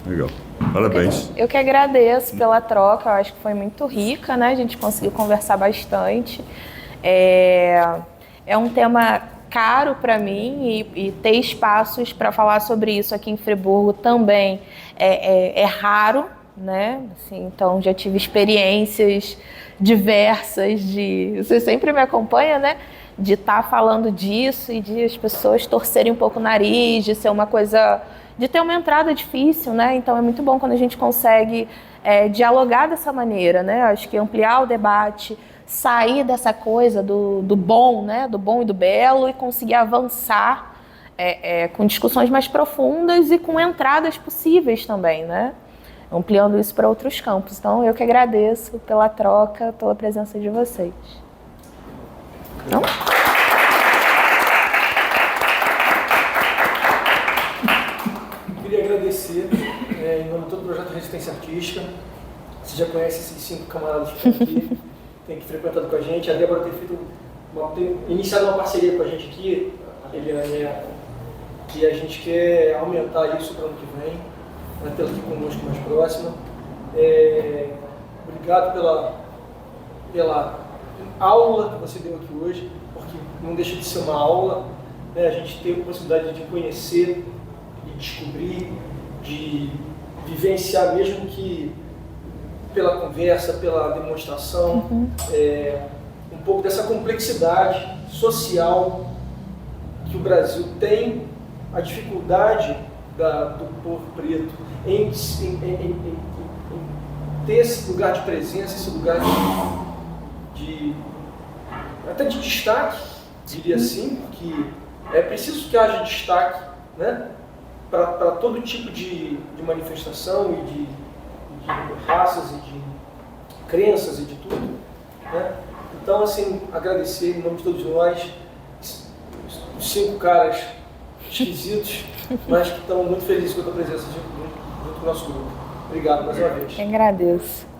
[SPEAKER 6] Legal. Parabéns.
[SPEAKER 2] Eu que agradeço pela troca, eu acho que foi muito rica, né? A gente conseguiu conversar bastante. É um tema caro para mim e ter espaços para falar sobre isso aqui em Friburgo também é raro, né? Assim, então já tive experiências diversas você sempre me acompanha, né? De estar falando disso e de as pessoas torcerem um pouco o nariz, de ser uma coisa, de ter uma entrada difícil, né? Então é muito bom quando a gente consegue dialogar dessa maneira, né? Acho que ampliar o debate, sair dessa coisa do bom, né? Do bom e do belo e conseguir avançar com discussões mais profundas e com entradas possíveis também, né? Ampliando isso para outros campos. Então eu que agradeço pela troca, pela presença de vocês. Não?
[SPEAKER 1] Queria agradecer em nome de todo o projeto Resistência Artística. Você já conhece esses 5 camaradas que estão aqui, tem que frequentado com a gente. A Débora tem iniciado uma parceria com a gente aqui, a Eliana e a, e a gente quer aumentar isso para o ano que vem, né, tê-la aqui conosco mais próxima. Obrigado pela aula que você deu aqui hoje, porque não deixa de ser uma aula, né? A gente tem a possibilidade de conhecer, de descobrir, de vivenciar, mesmo que pela conversa, pela demonstração, um pouco dessa complexidade social que o Brasil tem, a dificuldade do povo preto em ter esse lugar de presença, esse lugar até de destaque, diria assim, que é preciso que haja destaque, né, para todo tipo de manifestação e de raças e de crenças e de tudo, né? Então, assim, agradecer em nome de todos nós, os 5 caras esquisitos, mas que estão muito felizes com a tua presença junto com o nosso grupo. Obrigado mais uma vez.
[SPEAKER 2] Eu agradeço.